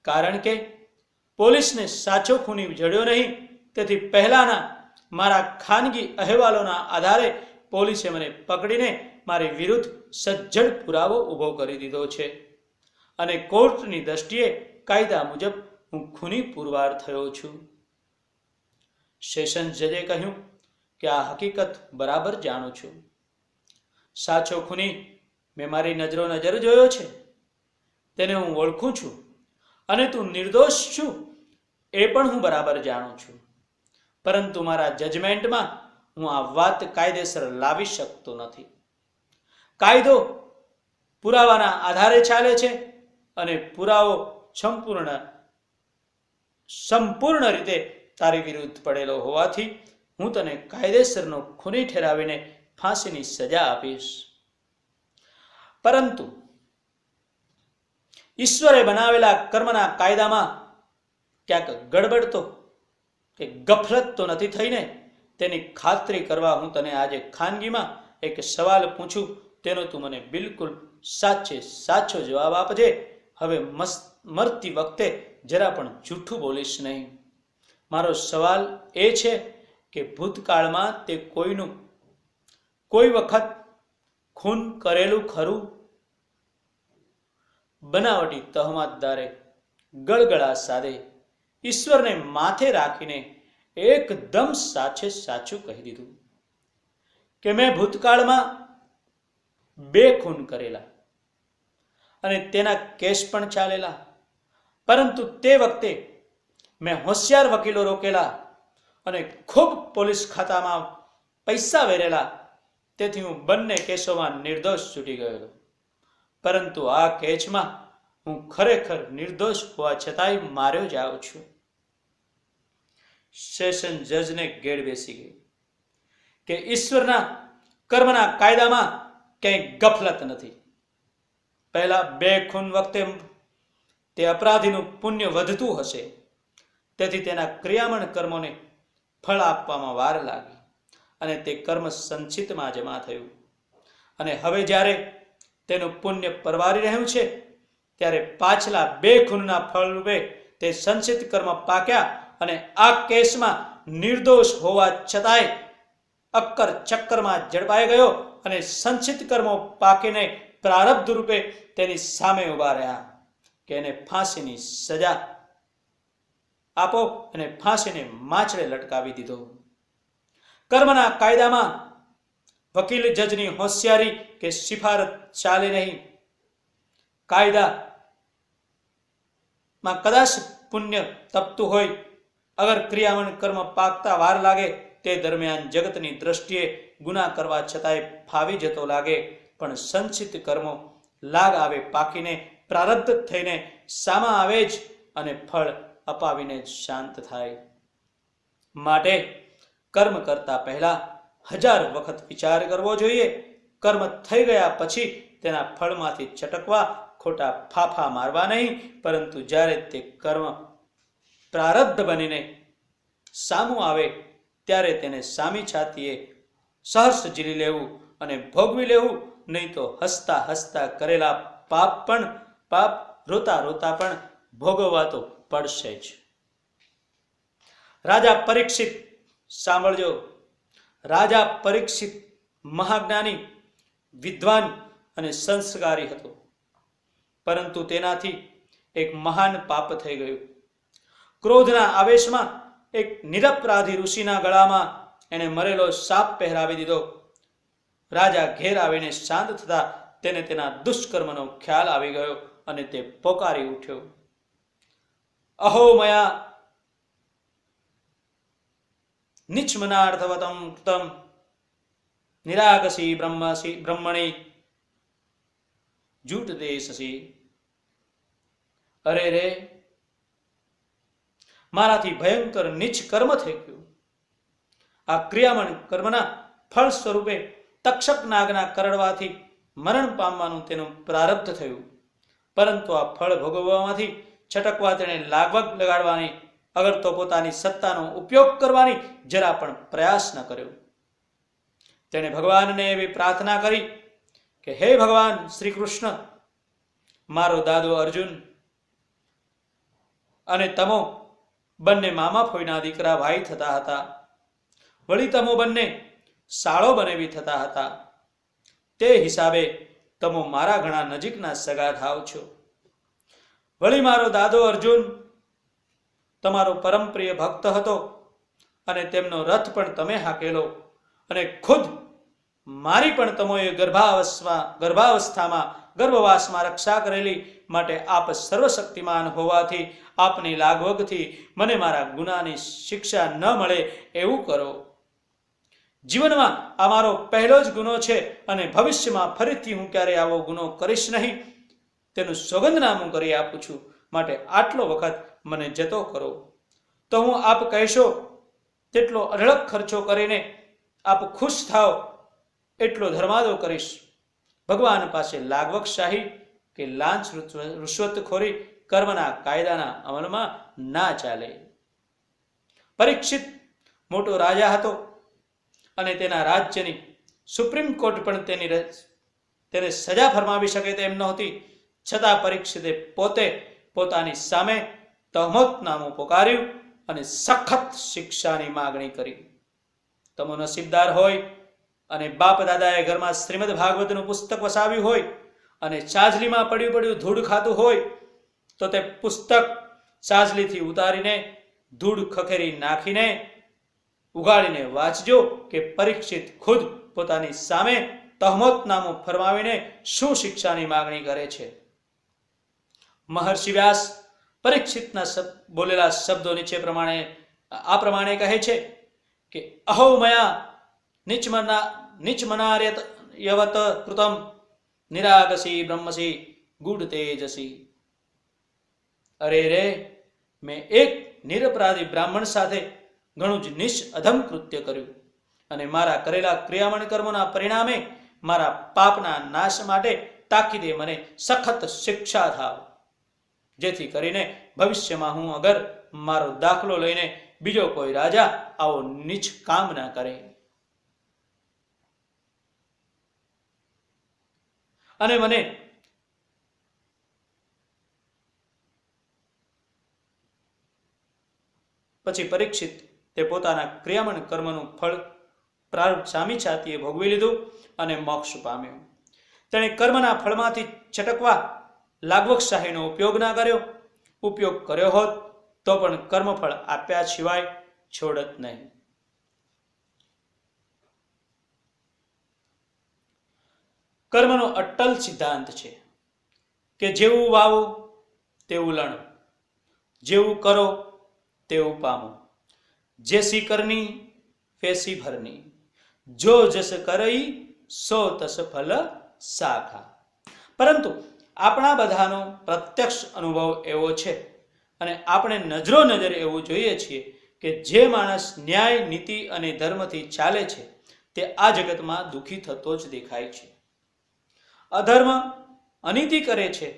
કારણ કે પોલીસને સાચો ખૂની જડ્યો નહીં, તેથી પહેલાના મારા ખાનગી અહેવાલોના આધારે પોલીસે મને પકડીને મારી વિરુદ્ધ સજ્જડ પુરાવો ઊભો કરી દીધો છે અને કોર્ટની દ્રષ્ટિએ કાયદા મુજબ હું ખૂની પુરવાર થયો છું. સેશન્સ જજે કહ્યું કે આ હકીકત બરાબર જાણું છું. સાચો ખૂની મેં મારી નજર જોયો છે, તેને હું ઓળખું છું, અને તું નિર્દોષ છું એ પણ હું બરાબર જાણું છું. પરંતુ મારા જજમેન્ટમાં હું આ વાત કાયદેસર લાવી શકતો નથી. કાયદો પુરાવાના આધારે ચાલે છે અને પુરાવો સંપૂર્ણ રીતે તારી વિરુદ્ધ પડેલો હોવાથી હું તને કાયદેસરનો ખૂની ઠેરાવીને ફાંસીની સજા આપીશ. પરંતુ ઈશ્વરે બનાવેલા કર્મના કાયદામાં ક્યાંક ગડબડ તો કે ગફલત તો નથી થઈને, તેની ખાતરી કરવા હું તને આજે ખાનગીમાં એક સવાલ પૂછું, તેનો તું મને બિલકુલ સાચો જવાબ આપજે. હવે મરતી વખતે જરા પણ જૂઠું બોલીશ નહીં. મારો સવાલ એ છે કે ભૂતકાળમાં તે કોઈ વખત ખૂન કરેલું ખરું? બનાવટી તહમતદારે ગળગળા સાદે ઈશ્વરને માથે રાખીને એકદમ સાચું કહી દીધું કે મેં ભૂતકાળમાં 2 ખૂન કરેલા અને તેના કેસ પણ ચાલેલા, પરંતુ તે વખતે મેં હોશિયાર વકીલો રોકેલા અને ખૂબ પોલીસ ખાતામાં પૈસા વેરેલા, તેથી હું બંને કેસોમાં નિર્દોષ છૂટી ગયેલો. પરંતુ આ કેસમાં હું ખરેખર નિર્દોષ હોવા છતાંય માર્યો જાઉં છું. સેશન જજને ગેડ બેસી ગઈ કે ઈશ્વરના કર્મના કાયદામાં ક્યાંય ગફલત નથી. પહેલા 2 ખૂન વખતે તે અપરાધીનું પુણ્ય વધતું હશે, તેથી તેના ક્રિયામણ કર્મોને ફળ આપવામાં વાર લાગી અને તે કર્મ સંચિતમાં જમા થયું. અને હવે જ્યારે તેનું પુણ્ય પરવારી રહ્યું છે, ત્યારે પાછલા 2 ખૂનના ફળ રૂપે તે સંચિત કર્મ પાક્યા અને આ કેસમાં નિર્દોષ હોવા છતાંય અક્કર ચક્કરમાં ઝડપાઈ ગયો અને સંચિત કર્મો પાકીને પ્રારબ્ધ રૂપે તેની સામે ઉભા રહ્યા કે એને ફાંસીની સજા આપો અને ફાંસીને માછડે લટકાવી દીધો. કર્મના કાયદામાં વકીલ જજની હોશિયારી કે સિફારત ચાલે નહીં. કાયદામાં કદાચ પુણ્ય તપતું હોય, અગર ક્રિયામણ કર્મ પાકતા વાર લાગે, તે દરમિયાન જગતની દ્રષ્ટિએ ગુના કરવા છતાંય ફાવી જતો લાગે, પણ સંચિત કર્મો લાગ આવે પાકીને પ્રારબ્ધ થઈને સામા આવે જ અને ફળ અપાવીને શાંત થાય. માટે કર્મ કરતા પહેલા 1000 વખત વિચાર કરવો જોઈએ. કર્મ થઈ ગયા પછી તેના ફળમાંથી છટકવા, ખોટા ફાફા મારવા નહીં, પરંતુ જ્યારે તે કર્મ પ્રારબ્ધ બનીને સામું આવે ત્યારે તેને સામી છાતીએ સહર્ષ ઝીલી લેવું અને ભોગવી લેવું, નહીં તો હસતા હસતા કરેલા પાપ રોતા રોતા પણ ભોગવવા તો પડશે જ. રાજા પરીક્ષિત સાંભળજો, રાજા પરીક્ષિત મહાજ્ઞાની, વિદ્વાન અને સંસ્કારી હતો, પરંતુ તેનાથી એક મહાન પાપ થઈ ગયું. ક્રોધના આવેશમાં એક નિરપરાધી ઋષિના ગળામાં એણે મરેલો સાપ પહેરાવી દીધો. રાજા ઘેર આવીને શાંત થતા તેને તેના દુષ્કર્મનો ખ્યાલ આવી ગયો અને તે પોકારી ઉઠ્યો, અહો મયા નિચ્મનાર્થવતમ કૃતમ નિરાગસી બ્રહ્મણી જૂટ દેશસી. અરે રે, મારાથી ભયંકર નીચ કર્મ થઈ ગયું. આ ક્રિયામણ કર્મના ફળ સ્વરૂપે તક્ષક નાગના કરડવાથી મરણ પામવાનું તેનું પ્રારબ્ધ થયું, પરંતુ આ ફળ ભોગવવામાંથી છટકવા તેણે લાગવગ લગાડવાની, અગર તો પોતાની સત્તાનો ઉપયોગ કરવાની જરા પણ પ્રયાસ ન કર્યો. તેણે ભગવાનને એવી પ્રાર્થના કરી કે હે ભગવાન શ્રી કૃષ્ણ, મારો દાદો અર્જુન અને તમો બંને મામા ફોઈના દીકરા ભાઈ થતા હતા. વળી તમો બંને સાળો બનેવી થતા હતા. તે હિસાબે તમો મારા ઘણા નજીકના સગા થાવ છો. વળી મારો દાદો અર્જુન તમારો પરમ પ્રિય ભક્ત હતો અને તેમનો રથ પણ તમે હાકેલો, અને ખુદ મારી પણ તમોએ ગર્ભાવસ્થામાં ગર્ભવાસમાં રક્ષા કરેલી. માટે આપ સર્વશક્તિમાન હોવાથી આપની લાગવગથી મને મારા ગુનાની શિક્ષા ન મળે એવું કરો. જીવનમાં આ મારો પહેલો જ ગુનો છે અને ભવિષ્યમાં ફરીથી હું ક્યારેય આવો ગુનો કરીશ નહીં તેનું સોગંદનામું કરી આપું છું. માટે આટલો વખત મને જતો કરો તો હું આપ કહેશો તેટલો અઢળક ખર્ચો કરીને આપ ખુશ થાઓ એટલો ધર્માદો કરીશ. ભગવાન પાસે લાગવકશાહી કે લાંચ રૂશ્વતખોરી કર્મના કાયદાના અમલમાં ના ચાલે. પરીક્ષિત મોટો રાજા હતો અને તેના રાજ્યની સુપ્રીમ કોર્ટ પણ તેને સજા ફરમાવી શકે તેમ નહોતી. છતાં પરીક્ષિતે પોતે પોતાની સામે તહમતનામું પોકાર્યું અને સખત શિક્ષાની માગણી કરી. તમો નસીબદાર હોય અને બાપ દાદાએ ઘરમાં શ્રીમદ ભાગવતનું પુસ્તક વસાવ્યું હોય અને ચાજલીમાં પડ્યું ધૂળ ખાતું હોય તો તે પુસ્તક ચાજલીથી ઉતારીને ધૂળ ખખેરી નાખીને ઉગાડીને વાંચજો કે પરીક્ષિત ખુદ પોતાની સામે તહમતનામું ફરમાવીને શું શિક્ષાની માગણી કરે છે. મહર્ષિ વ્યાસ પરીક્ષિતના બોલેલા શબ્દો નીચે આ પ્રમાણે કહે છે કે અહો મયા નિચમનાર્યત યવત કૃતમ નિરાગસી બ્રહ્મસી ગુડ તેજસી. અરે રે, મેં એક નિરપરાધી બ્રાહ્મણ સાથે ઘણું જ નિશ અધમ કૃત્ય કર્યું અને મારા કરેલા ક્રિયામણ કર્મોના પરિણામે મારા પાપના નાશ માટે તાકીદે મને સખત શિક્ષા થાવ, જેથી કરીને ભવિષ્યમાં હું અગર મારો દાખલો લઈને બીજો કોઈ રાજા આવો નીચ કામ ના કરે. અને મને પછી પરીક્ષિત તે પોતાના ક્રિયામણ કર્મનું ફળ પ્રારબ્ધ સામી છાતીએ ભોગવી લીધું અને મોક્ષ પામ્યો. તેણે કર્મના ફળમાંથી છટકવા લાગવકશાહીનો ઉપયોગ ના કર્યો. ઉપયોગ કર્યો હોત તો પણ કર્મફળ આપ્યા સિવાય છોડત નહીં. કર્મનો અટ્ટલ સિદ્ધાંત છે કે જેવું વાવો તેવું લણો, જેવું કરો તેવું પામો. જેસી કરની ફેસી ભરની, જો જસ કરઈ સો તસ ફલ સાખા. પરંતુ આપણા બધાનો પ્રત્યક્ષ અનુભવ એવો છે અને આપણે નજરો નજર એવું જોઈએ છીએ કે જે માણસ ન્યાય, નીતિ અને ધર્મથી ચાલે છે તે આ જગતમાં દુઃખી થતો જ દેખાય છે. અધર્મ, અનીતિ કરે છે,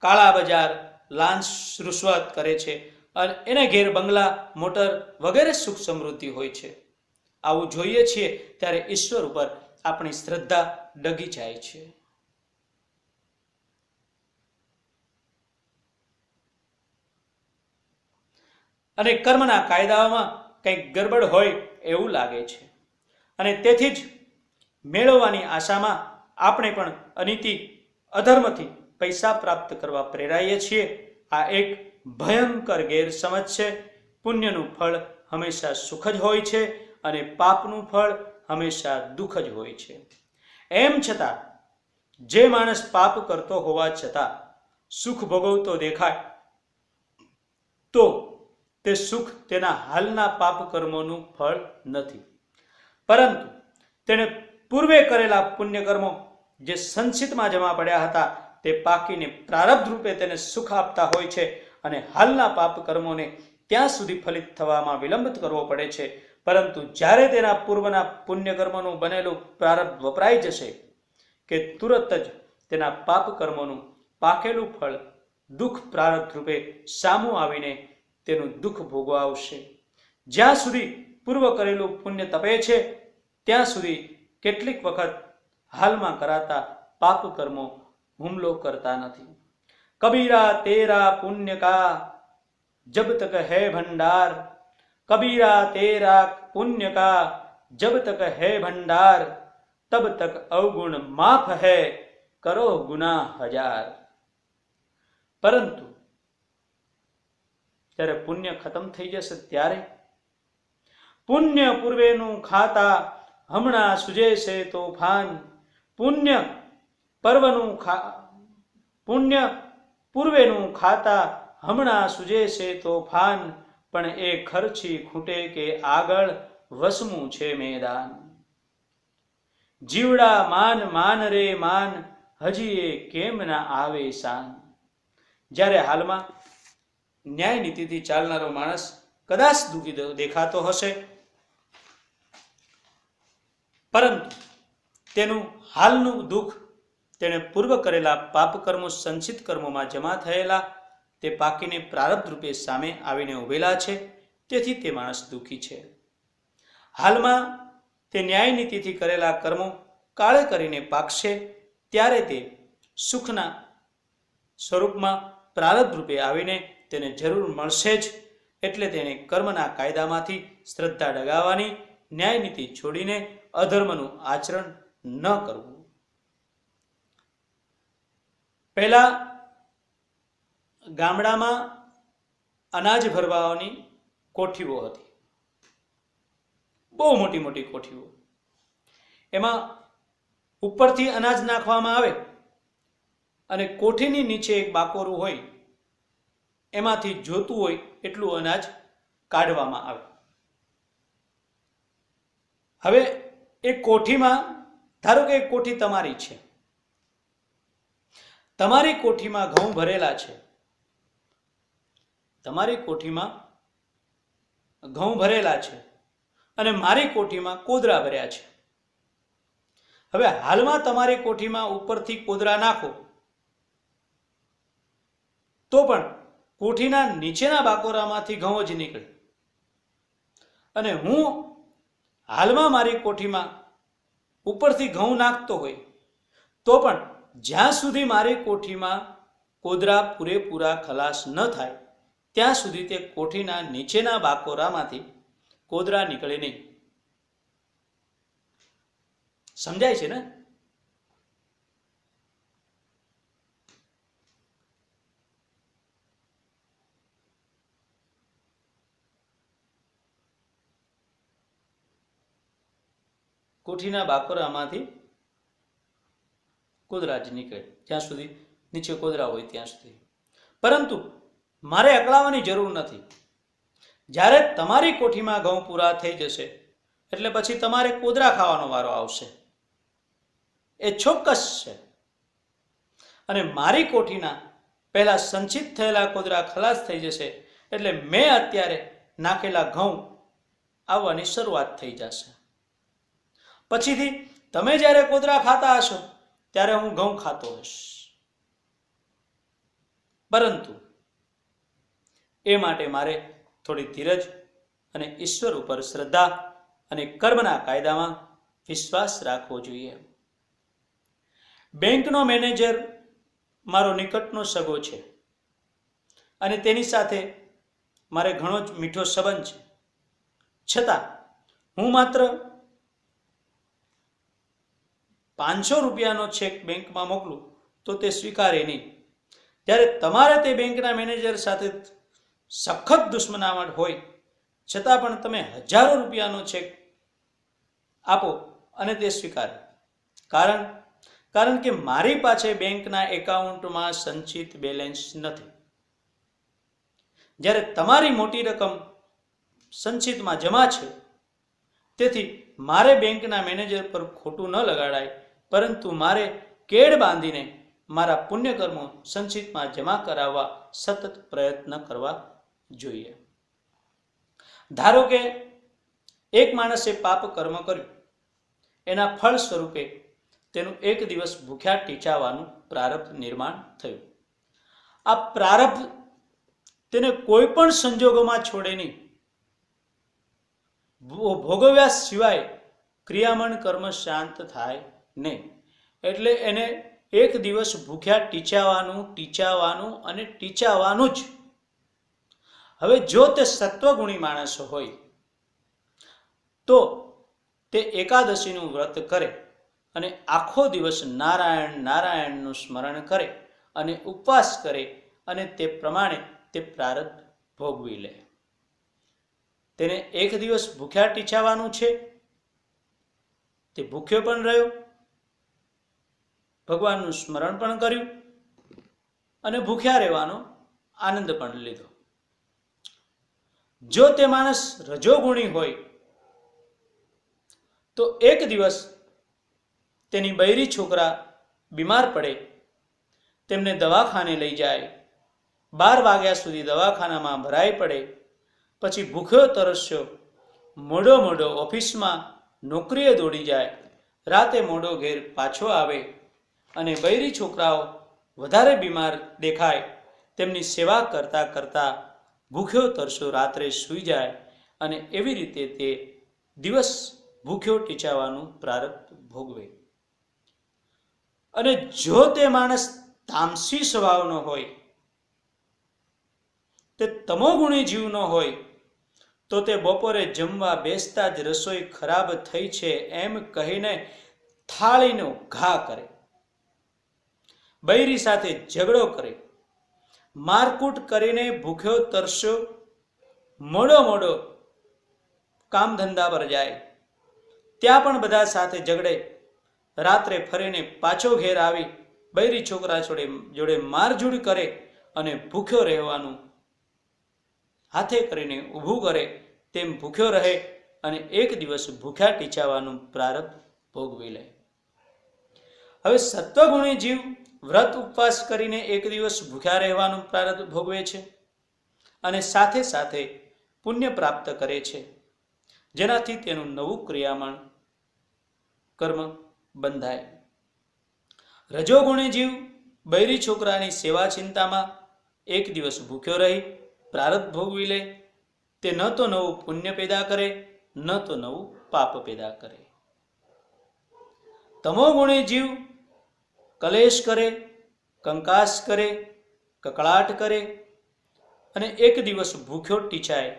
કાળા બજાર, લાંચ રૂશ્વત કરે છે અને એને ઘેર બંગલા, મોટર વગેરે સુખ સમૃદ્ધિ હોય છે. આવું જોઈએ છીએ ત્યારે ઈશ્વર ઉપર આપણી શ્રદ્ધા ડગી જાય છે. અને કર્મના કાયદાઓમાં કંઈક ગડબડ હોય એવું લાગે છે અને તેથી જ મેળવવાની આશામાં આપણે પણ અનીતિ અધર્મથી પૈસા પ્રાપ્ત કરવા પ્રેરાઈએ છીએ. આ એક ભયંકર ગેરસમજ છે. પુણ્યનું ફળ હંમેશા સુખ જ હોય છે અને પાપનું ફળ હંમેશા દુઃખ જ હોય છે. એમ છતાં જે માણસ પાપ કરતો હોવા છતાં સુખ ભોગવતો દેખાય તો તે સુખ તેના હાલના પાપ કર્મોનું ફળ નથી, પરંતુ તેણે પૂર્વે કરેલા પુણ્ય કર્મો જે સંચિતમાં જમા પડ્યા હતા તે પાકીને પ્રારબ્ધ રૂપે તેને સુખ આપતા હોય છે અને હાલના પાપ કર્મોને ત્યાં સુધી ફલિત થવામાં વિલંબ કરવો પડે છે. પરંતુ જ્યારે તેના પૂર્વના પુણ્ય કર્મોનું બનેલું પ્રારબ્ધ વપરાઈ જશે કે તુરત જ તેના પાપ કર્મોનું પાકેલું ફળ દુઃખ પ્રારબ્ધ રૂપે સામું આવીને તેનું દુઃખ ભોગવાવશે. જ્યાં સુધી પૂર્વ કરેલું પુણ્ય તપે છે ત્યાં સુધી કેટલીક વખત હાલમાં કરાતા પાપ કર્મો હુમલો કરતા નથી. કબીરા તેરા પુણ્ય કા જબ તક હૈ ભંડાર, કબીરા તેરા પુણ્ય કા જબ તક હૈ ભંડાર, તબ તક અવગુણ માફ હૈ કરો ગુના હજાર. પરંતુ જ્યારે પુણ્ય ખતમ થઈ જશે ત્યારે પુણ્ય પૂર્વેનું ખાતા હમણાં સુજે છે તોફાન, પુણ્ય પૂર્વેનું ખાતા હમણાં સુજે છે તોફાન, પણ એ ખર્ચી ખૂટે કે આગળ વસમું છે મેદાન. જીવડા માન માન રે માન, હજી એ કેમ ના આવે શાન. જ્યારે હાલમાં ન્યાય નીતિથી ચાલનારો માણસ કદાચ દુઃખી દેખાતો હશે, પરંતુ તેનું હાલનું દુઃખ તેણે પૂર્વ કરેલા પાપ કર્મો સંચિત કર્મોમાં જમા થયેલા તે પાકીને પ્રારબ્ધ રૂપે સામે આવીને ઉભેલા છે, તેથી તે માણસ દુઃખી છે. હાલમાં તે ન્યાય નીતિથી કરેલા કર્મો કાળે કરીને પાકશે ત્યારે તે સુખના સ્વરૂપમાં પ્રારબ્ધ રૂપે આવીને તેને જરૂર મળશે જ. એટલે તેણે કર્મના કાયદામાંથી શ્રદ્ધા ડગાવવાની, ન્યાય નીતિ છોડીને અધર્મનું આચરણ ન કરવું. પહેલા ગામડામાં અનાજ ભરવાની કોઠીઓ હતી, બહુ મોટી મોટી કોઠીઓ. એમાં ઉપરથી અનાજ નાખવામાં આવે અને કોઠીની નીચે એક બાકોરું હોય, એમાંથી જોતું હોય એટલું અનાજ કાઢવામાં આવે. હવે એ કોઠીમાં, ધારો કે એક કોઠી તમારી છે, તમારી કોઠીમાં ઘઉં ભરેલા છે, તમારી કોઠીમાં ઘઉં ભરેલા છે અને મારી કોઠીમાં કોદરા ભર્યા છે. હવે હાલમાં તમારી કોઠીમાં ઉપરથી કોદરા નાખો તો પણ કોઠીના નીચેના બાકોરામાંથી ઘઉં જ નીકળે, અને હું હાલમાં મારી કોઠીમાં ઉપરથી ઘઉં નાખતો હોય તો પણ જ્યાં સુધી મારી કોઠીમાં કોદરા પૂરેપૂરા ખલાસ ન થાય ત્યાં સુધી તે કોઠીના નીચેના બાકોરામાંથી કોદરા નીકળે નહીં. સમજાય છે ને? કોઠીના બાકોરામાંથી કોદરા જ નીકળે જ્યાં સુધી નીચે કોદરા હોય ત્યાં સુધી. પરંતુ મારે અકળાવવાની જરૂર નથી. જ્યારે તમારી કોઠીમાં ઘઉં પૂરા થઈ જશે એટલે પછી તમારે કોદરા ખાવાનો વારો આવશે, એ ચોક્કસ છે. અને મારી કોઠીના પહેલા સંચિત થયેલા કોદરા ખલાસ થઈ જશે એટલે મેં અત્યારે નાખેલા ઘઉં આવવાની શરૂઆત થઈ જશે. પછીથી તમે જ્યારે કોદરા ખાતા હશો ત્યારે હું ઘઉં ખાતો હશ. પરંતુ એ માટે મારે થોડી ધીરજ અને ઈશ્વર ઉપર શ્રદ્ધા અને કર્મના કાયદામાં વિશ્વાસ રાખવો જોઈએ. બેંકનો મેનેજર મારો નિકટનો સગો છે અને તેની સાથે મારે ઘણો જ મીઠો સંબંધ છે, છતાં હું માત્ર ₹500નો છેક બેંકમાં મોકલું તો તે સ્વીકારે નહીં. ત્યારે તમારે તે બેંકના મેનેજર સાથે સખત દુશ્મનાવટ હોય છતાં પણ તમે હજારો રૂપિયાનો છેક આપો અને તે સ્વીકારે. કારણ કે મારી પાસે બેંકના એકાઉન્ટમાં સંચિત બેલેન્સ નથી. જ્યારે તમારી મોટી રકમ સંચિતમાં જમા છે, તેથી મારે બેંકના મેનેજર પર ખોટું ન લગાડાય, પરંતુ મારે કેડ બાંધીને મારા પુણ્યકર્મો સંચિતમાં જમા કરાવવા સતત પ્રયત્ન કરવા જોઈએ. ધારો કે એક માણસે પાપ કર્મ કર્યું, એના ફળ સ્વરૂપે તેનું એક દિવસ ભૂખ્યા ટીચાવાનું પ્રારબ્ધ નિર્માણ થયું. આ પ્રારબ્ધ તેને કોઈ પણ સંજોગોમાં છોડે નહીં. ભોગવ્યા સિવાય ક્રિયામણ કર્મ શાંત થાય નહીં. એટલે એને એક દિવસ ભૂખ્યા ટીચાવાનું અને ટીચાવાનું જ. હવે જો તે સત્વગુણી માણસ હોય તો તે એકાદશીનું વ્રત કરે અને આખો દિવસ નારાયણનું સ્મરણ કરે અને ઉપવાસ કરે અને તે પ્રમાણે તે પ્રારબ્ધ ભોગવી લે. તેને એક દિવસ ભૂખ્યા ટીચાવાનું છે, તે ભૂખ્યો પણ રહ્યો, ભગવાનનું સ્મરણ પણ કર્યું અને ભૂખ્યા રહેવાનો આનંદ પણ લીધો. જો તે માણસ રજોગુણી હોય તો એક દિવસ તેની બૈરી છોકરા બીમાર પડે, તેમને દવાખાને લઈ જાય, 12 વાગ્યા સુધી દવાખાનામાં ભરાઈ પડે, પછી ભૂખ્યો તરસ્યો મોડો ઓફિસમાં નોકરીએ દોડી જાય, રાતે મોડો ઘેર પાછો આવે અને બૈરી છોકરાઓ વધારે બીમાર દેખાય, તેમની સેવા કરતા કરતા ભૂખ્યો તરસ્યો રાત્રે સૂઈ જાય અને એવી રીતે તે દિવસ ભૂખ્યો ટીચાવાનું પ્રારબ્ધ ભોગવે. અને જો તે માણસ તામસી સ્વભાવનો હોય, તે તમોગુણી જીવનો હોય, તો તે બપોરે જમવા બેસતા જ રસોઈ ખરાબ થઈ છે એમ કહીને થાળીનો ઘા કરે, બૈરી સાથે ઝઘડો કરે, મારકૂટ કરીને ભૂખ્યો તરસ્યો મોડો કામ ધંધા પર જાય, ત્યાં પણ બધા સાથે ઝઘડે, રાત્રે ફરીને પાછો ઘેર આવી બૈરી છોકરા જોડે મારઝૂડ કરે અને ભૂખ્યો રહેવાનું હાથે કરીને ઊભું કરે, તેમ ભૂખ્યો રહે અને એક દિવસ ભૂખ્યા ટીચાવાનું પ્રારબ્ધ ભોગવી લે. હવે સત્વગુણી જીવ વ્રત ઉપવાસ કરીને એક દિવસ ભૂખ્યા રહેવાનું પ્રારબ્ધ ભોગવે છે અને સાથે સાથે પુણ્ય પ્રાપ્ત કરે છે, જેનાથી તેનું નવું ક્રિયામણ કર્મ બંધાય. રજોગુણી જીવ બૈરી છોકરાની સેવા ચિંતામાં એક દિવસ ભૂખ્યો રહી પ્રારબ્ધ ભોગવી લે. તે ન તો નવું પુણ્ય પેદા કરે, ન તો નવું પાપ પેદા કરે. તમોગુણી જીવ કલેશ કરે, કંકાસ કરે, કકળાટ કરે અને એક દિવસ ભૂખ્યો ટીચાય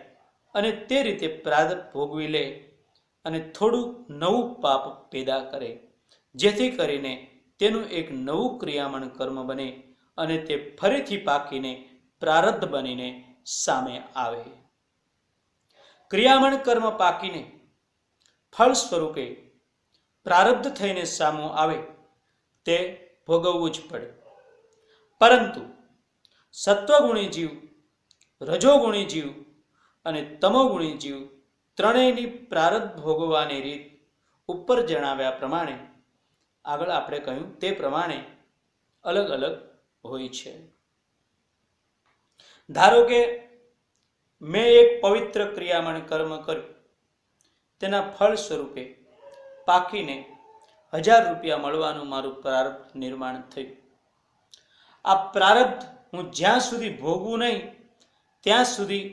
અને તે રીતે પ્રારબ્ધ ભોગવી લે અને થોડું નવું પાપ પેદા કરે, જેથી કરીને તેનું એક નવું ક્રિયામણ કર્મ બને અને તે ફરીથી પાકીને પ્રારબ્ધ બનીને સામે આવે. ક્રિયામણ કર્મ પાકીને ફળ સ્વરૂપે પ્રારબ્ધ થઈને સામું આવે તે ભોગવવું જ પડે. પરંતુ સત્વગુણી જીવ, રજોગુણી જીવ અને તમોગુણી જીવ ત્રણેયની પ્રારબ્ધ ભોગવવાની રીત ઉપર જણાવ્યા પ્રમાણે, આગળ આપણે કહ્યું તે પ્રમાણે અલગ અલગ હોય છે. ધારો કે મેં એક પવિત્ર ક્રિયામણ કર્મ કર્યું, તેના ફળ સ્વરૂપે પાકીને 1000 રૂપિયા મળવાનું મારું પ્રારબ્ધ નિર્માણ થયું. આ પ્રારબ્ધ હું જ્યાં સુધી ભોગવું નહીં ત્યાં સુધી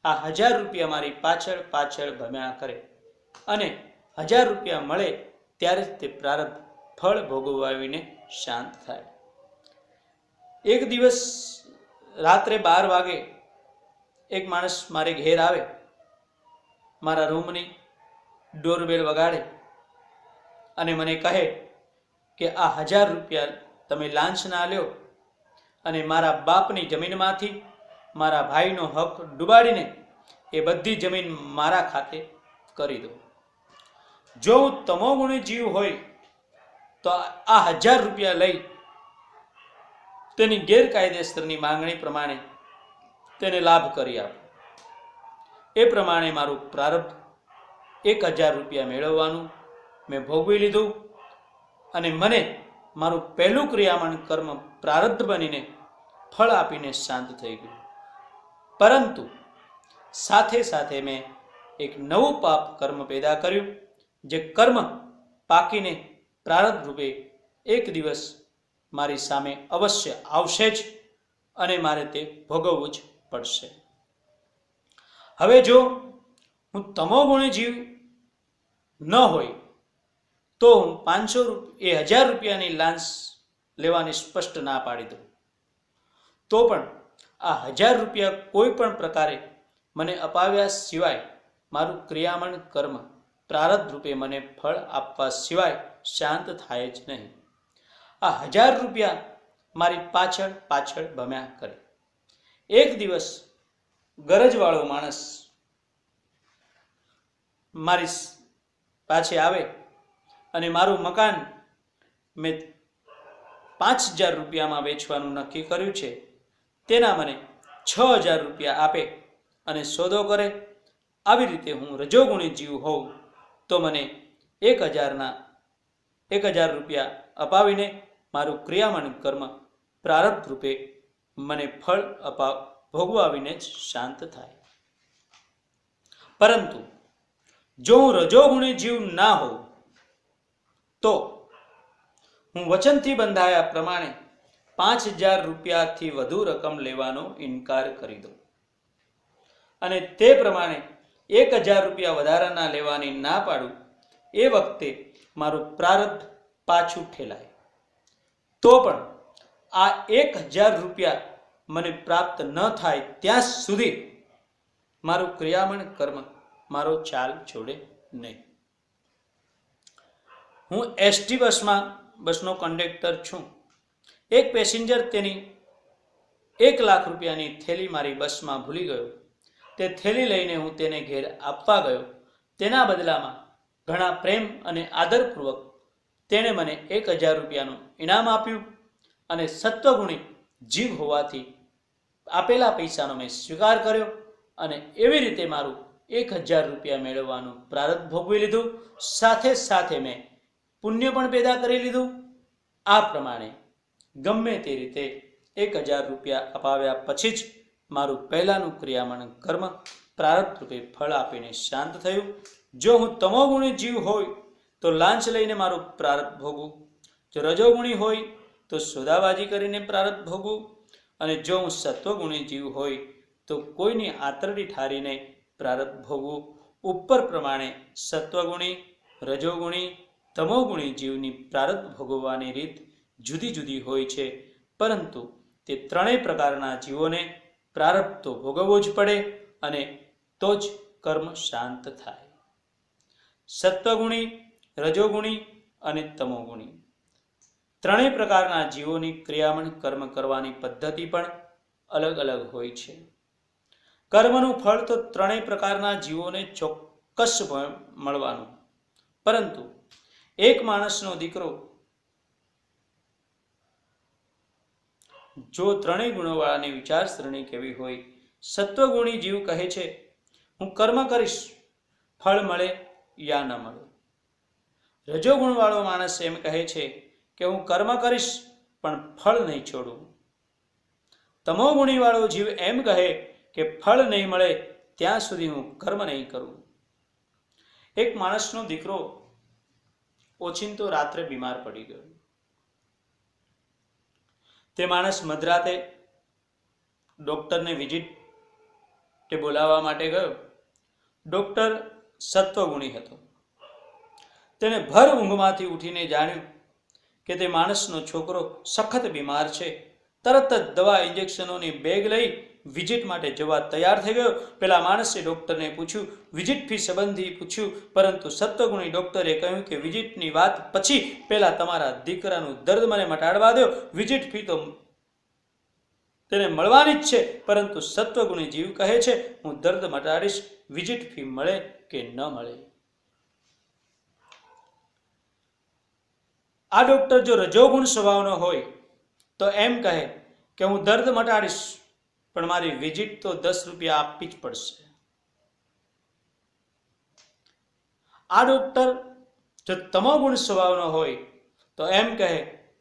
આ 1000 રૂપિયા મારી પાછળ ભમ્યા કરે અને 1000 રૂપિયા મળે ત્યારે તે પ્રારબ્ધ ફળ ભોગવાવીને શાંત થાય. એક દિવસ રાત્રે 12 વાગે એક માણસ મારે ઘેર આવે, મારા રૂમની ડોરબેલ વગાડે અને મને કહે કે આ 1000 રૂપિયા તમે લાંચ ના લ્યો અને મારા બાપની જમીનમાંથી મારા ભાઈનો હક ડૂબાડીને એ બધી જમીન મારા ખાતે કરી દો. જો હું તમોગુણી જીવ હોય તો આ 1000 રૂપિયા લઈ તેની ગેરકાયદેસરની માંગણી પ્રમાણે તેને લાભ કરી આપો. એ પ્રમાણે મારું પ્રારબ્ધ 1000 રૂપિયા મેળવવાનું મેં ભોગવી લીધું અને મને મારું પહેલું ક્રિયામણ કર્મ પ્રારબ્ધ બનીને ફળ આપીને શાંત થઈ ગયું. પરંતુ સાથે સાથે મેં એક નવું પાપ કર્મ પેદા કર્યું, જે કર્મ પાકીને પ્રારબ્ધ રૂપે એક દિવસ મારી સામે અવશ્ય આવશે જ અને મારે તે ભોગવવું જ પડશે. હવે જો હું તમોગુણી જીવ ન હોય તો હું 1000 રૂપિયાની લાંચ લેવાની સ્પષ્ટ ના પાડી દઉં. તો પણ આ 1000 રૂપિયા કોઈ પણ પ્રકારે મને અપાવ્યા સિવાય મારું ક્રિયામણ કર્મ પ્રારબ્ધ રૂપે મને ફળ આપવા સિવાય શાંત થાય જ નહીં. આ 1000 રૂપિયા મારી પાછળ પાછળ ભમ્યા કરે. એક દિવસ ગરજવાળો માણસ મારી પાછે આવે અને મારું મકાન મેં 5000 રૂપિયામાં વેચવાનું નક્કી કર્યું છે તેના મને 6000 રૂપિયા આપે અને સોદો કરે. આવી રીતે હું રજોગુણી જીવ હોઉં તો મને 1000 રૂપિયા અપાવીને મારું ક્રિયામણ કર્મ પ્રારબ્ધ રૂપે મને ફળ ભોગવાવીને જ શાંત થાય. પરંતુ જો હું રજોગુણી જીવ ના હોઉં તો હું વચનથી બંધાયા પ્રમાણે 5000 રૂપિયાથી વધુ રકમ લેવાનો ઇનકાર કરી દઉં અને તે પ્રમાણે 1000 રૂપિયા વધારાના લેવાની ના પાડું. એ વખતે મારું પ્રારબ્ધ પાછું ઠેલાય. તો પણ આ 1000 રૂપિયા મને પ્રાપ્ત ન થાય ત્યાં સુધી મારું ક્રિયામણ કર્મ મારો ચાલ છોડે નહીં. હું એસટી બસનો કંડક્ટર છું. એક પેસેન્જર તેની 1 લાખ રૂપિયાની થેલી મારી બસમાં ભૂલી ગયો. તે થેલી લઈને હું તેને ઘેર આપવા ગયો. તેના બદલામાં ઘણા પ્રેમ અને આદરપૂર્વક તેણે મને 1000 રૂપિયાનું ઇનામ આપ્યું અને સત્વગુણી જીવ હોવાથી આપેલા પૈસાનો મેં સ્વીકાર કર્યો અને એવી રીતે મારું 1000 રૂપિયા મેળવવાનું પ્રારબ્ધ ભોગવી લીધું. સાથે સાથે મેં પુણ્ય પણ પેદા કરી લીધું. આ પ્રમાણે ગમે તે રીતે 1000 રૂપિયા અપાવ્યા પછી જ મારું પહેલાનું ક્રિયામણ કર્મ પ્રારબ્ધ રૂપે ફળ આપીને શાંત થયું. જો હું તમોગુણી જીવ હોય તો લાંચ લઈને મારું પ્રારબ્ધ ભોગવું. જો રજોગુણી હોય તો સોદાબાજી કરીને પ્રારબ્ધ ભોગવું. અને જો હું સત્વગુણી જીવ હોય તો કોઈની આંતરડી ઠારીને પ્રારબ્ધ ભોગવું. ઉપર પ્રમાણે સત્વગુણી, રજોગુણી, તમોગુણી જીવની પ્રારબ્ધ ભોગવવાની રીત જુદી જુદી હોય છે, પરંતુ તે ત્રણેય પ્રકારના જીવોને પ્રારબ્ધ તો ભોગવવો જ પડે અને તો જ કર્મ શાંત થાય. સત્વગુણી, રજોગુણી અને તમોગુણી ત્રણેય પ્રકારના જીવોની ક્રિયામણ કર્મ કરવાની પદ્ધતિ પણ અલગ અલગ હોય છે. કર્મનું ફળ તો ત્રણેય પ્રકારના જીવોને ચોક્કસ મળવાનું, પરંતુ એક માણસનો દીકરો જો ત્રણેય ગુણોવાળાની વિચારસરણી કેવી હોય. સત્વગુણી જીવ કહે છે હું કર્મ કરીશ, ફળ મળે યા ન મળે. રજોગુણવાળો માણસ એમ કહે છે કે હું કર્મ કરીશ પણ ફળ નહીં છોડું. તમોગુણીવાળો જીવ એમ કહે કે ફળ નહીં મળે ત્યાં સુધી હું કર્મ નહીં કરું. એક માણસનો દીકરો ઓચિંતો રાત્રે બીમાર પડી ગયો. તે માણસ મધરાતે ડોક્ટરને વિઝિટે બોલાવવા માટે ગયો. ડોક્ટર સત્વગુણી હતો. તેને ભર ઊંઘમાંથી ઉઠીને જાણ્યું કે તે માણસનો છોકરો સખત બીમાર છે. તરત જ દવા ઇન્જેક્શનોની બેગ લઈ વિઝિટ માટે જવા તૈયાર થઈ ગયો. પેલા માણસે ડોક્ટરને પૂછ્યું, વિઝિટ ફી સંબંધી પૂછ્યું, પરંતુ સત્વગુણી ડોક્ટરે કહ્યું કે વિઝિટની વાત પછી પહેલા તમારા દીકરાનું દર્દ મને મટાડવા દો. વિઝિટ ફી તો તેને મળવાની જ છે, પરંતુ સત્વગુણી જીવ કહે છે હું દર્દ મટાડીશ, વિઝિટ ફી મળે કે ન મળે. આ ડોક્ટર જો રજોગુણ સ્વભાવનો હોય તો એમ કહે કે હું દર્દ મટાડીશ, પણ મારી વિઝિટ તો 10 રૂપિયા આપવી જ પડશે. આ ડોક્ટર જો તમોગુણ સ્વભાવનો હોય તો એમ કહે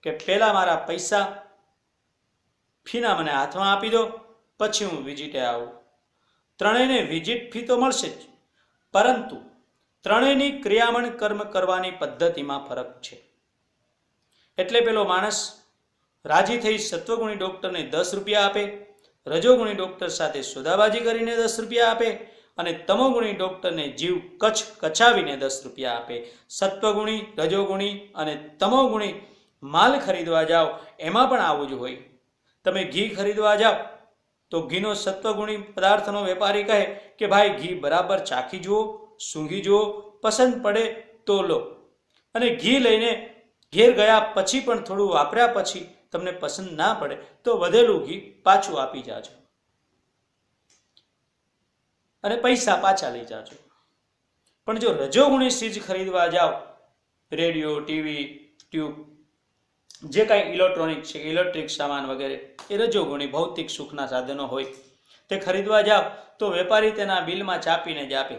કે પહેલા મારા પૈસા ફીના મને હાથમાં આપી દો, પછી હું વિઝિટે આવું. ત્રણેયને વિઝિટ ફી તો મળશે જ, પરંતુ ત્રણેયની ક્રિયામણ કર્મ કરવાની પદ્ધતિમાં ફરક છે. એટલે પેલો માણસ રાજી થઈ સત્વગુણી ડોક્ટરને 10 રૂપિયા આપે, રજોગુણી ડોક્ટર સાથે સોદાબાજી કરીને 10 રૂપિયા આપે અને તમોગુણી ડોક્ટરને જીવ કચાવીને 10 રૂપિયા આપે. સત્વગુણી, રજોગુણી અને તમોગુણી માલ ખરીદવા જાઓ એમાં પણ આવું જ હોય. તમે ઘી ખરીદવા જાઓ તો ઘીનો સત્વગુણી પદાર્થનો વેપારી કહે કે ભાઈ ઘી બરાબર ચાખી જુઓ, સૂંઘી જુઓ, પસંદ પડે તો લો. અને ઘી લઈને ઘેર ગયા પછી પણ થોડું વાપર્યા પછી તમને પસંદ ના પડે તો વધેલું ઘી પાછું આપી જાજો અને પૈસા પાછા લઈ જાજો. પણ જો રજોગુણી ચીજ ખરીદવા જાઓ, રેડિયો, ટીવી, ટ્યુબ, જે કાંઈ ઇલેક્ટ્રોનિક છે, ઇલેક્ટ્રિક સામાન વગેરે, એ રજોગુણી ભૌતિક સુખના સાધનો હોય, તે ખરીદવા જાઓ તો વેપારી તેના બિલમાં ચાપીને જ આપે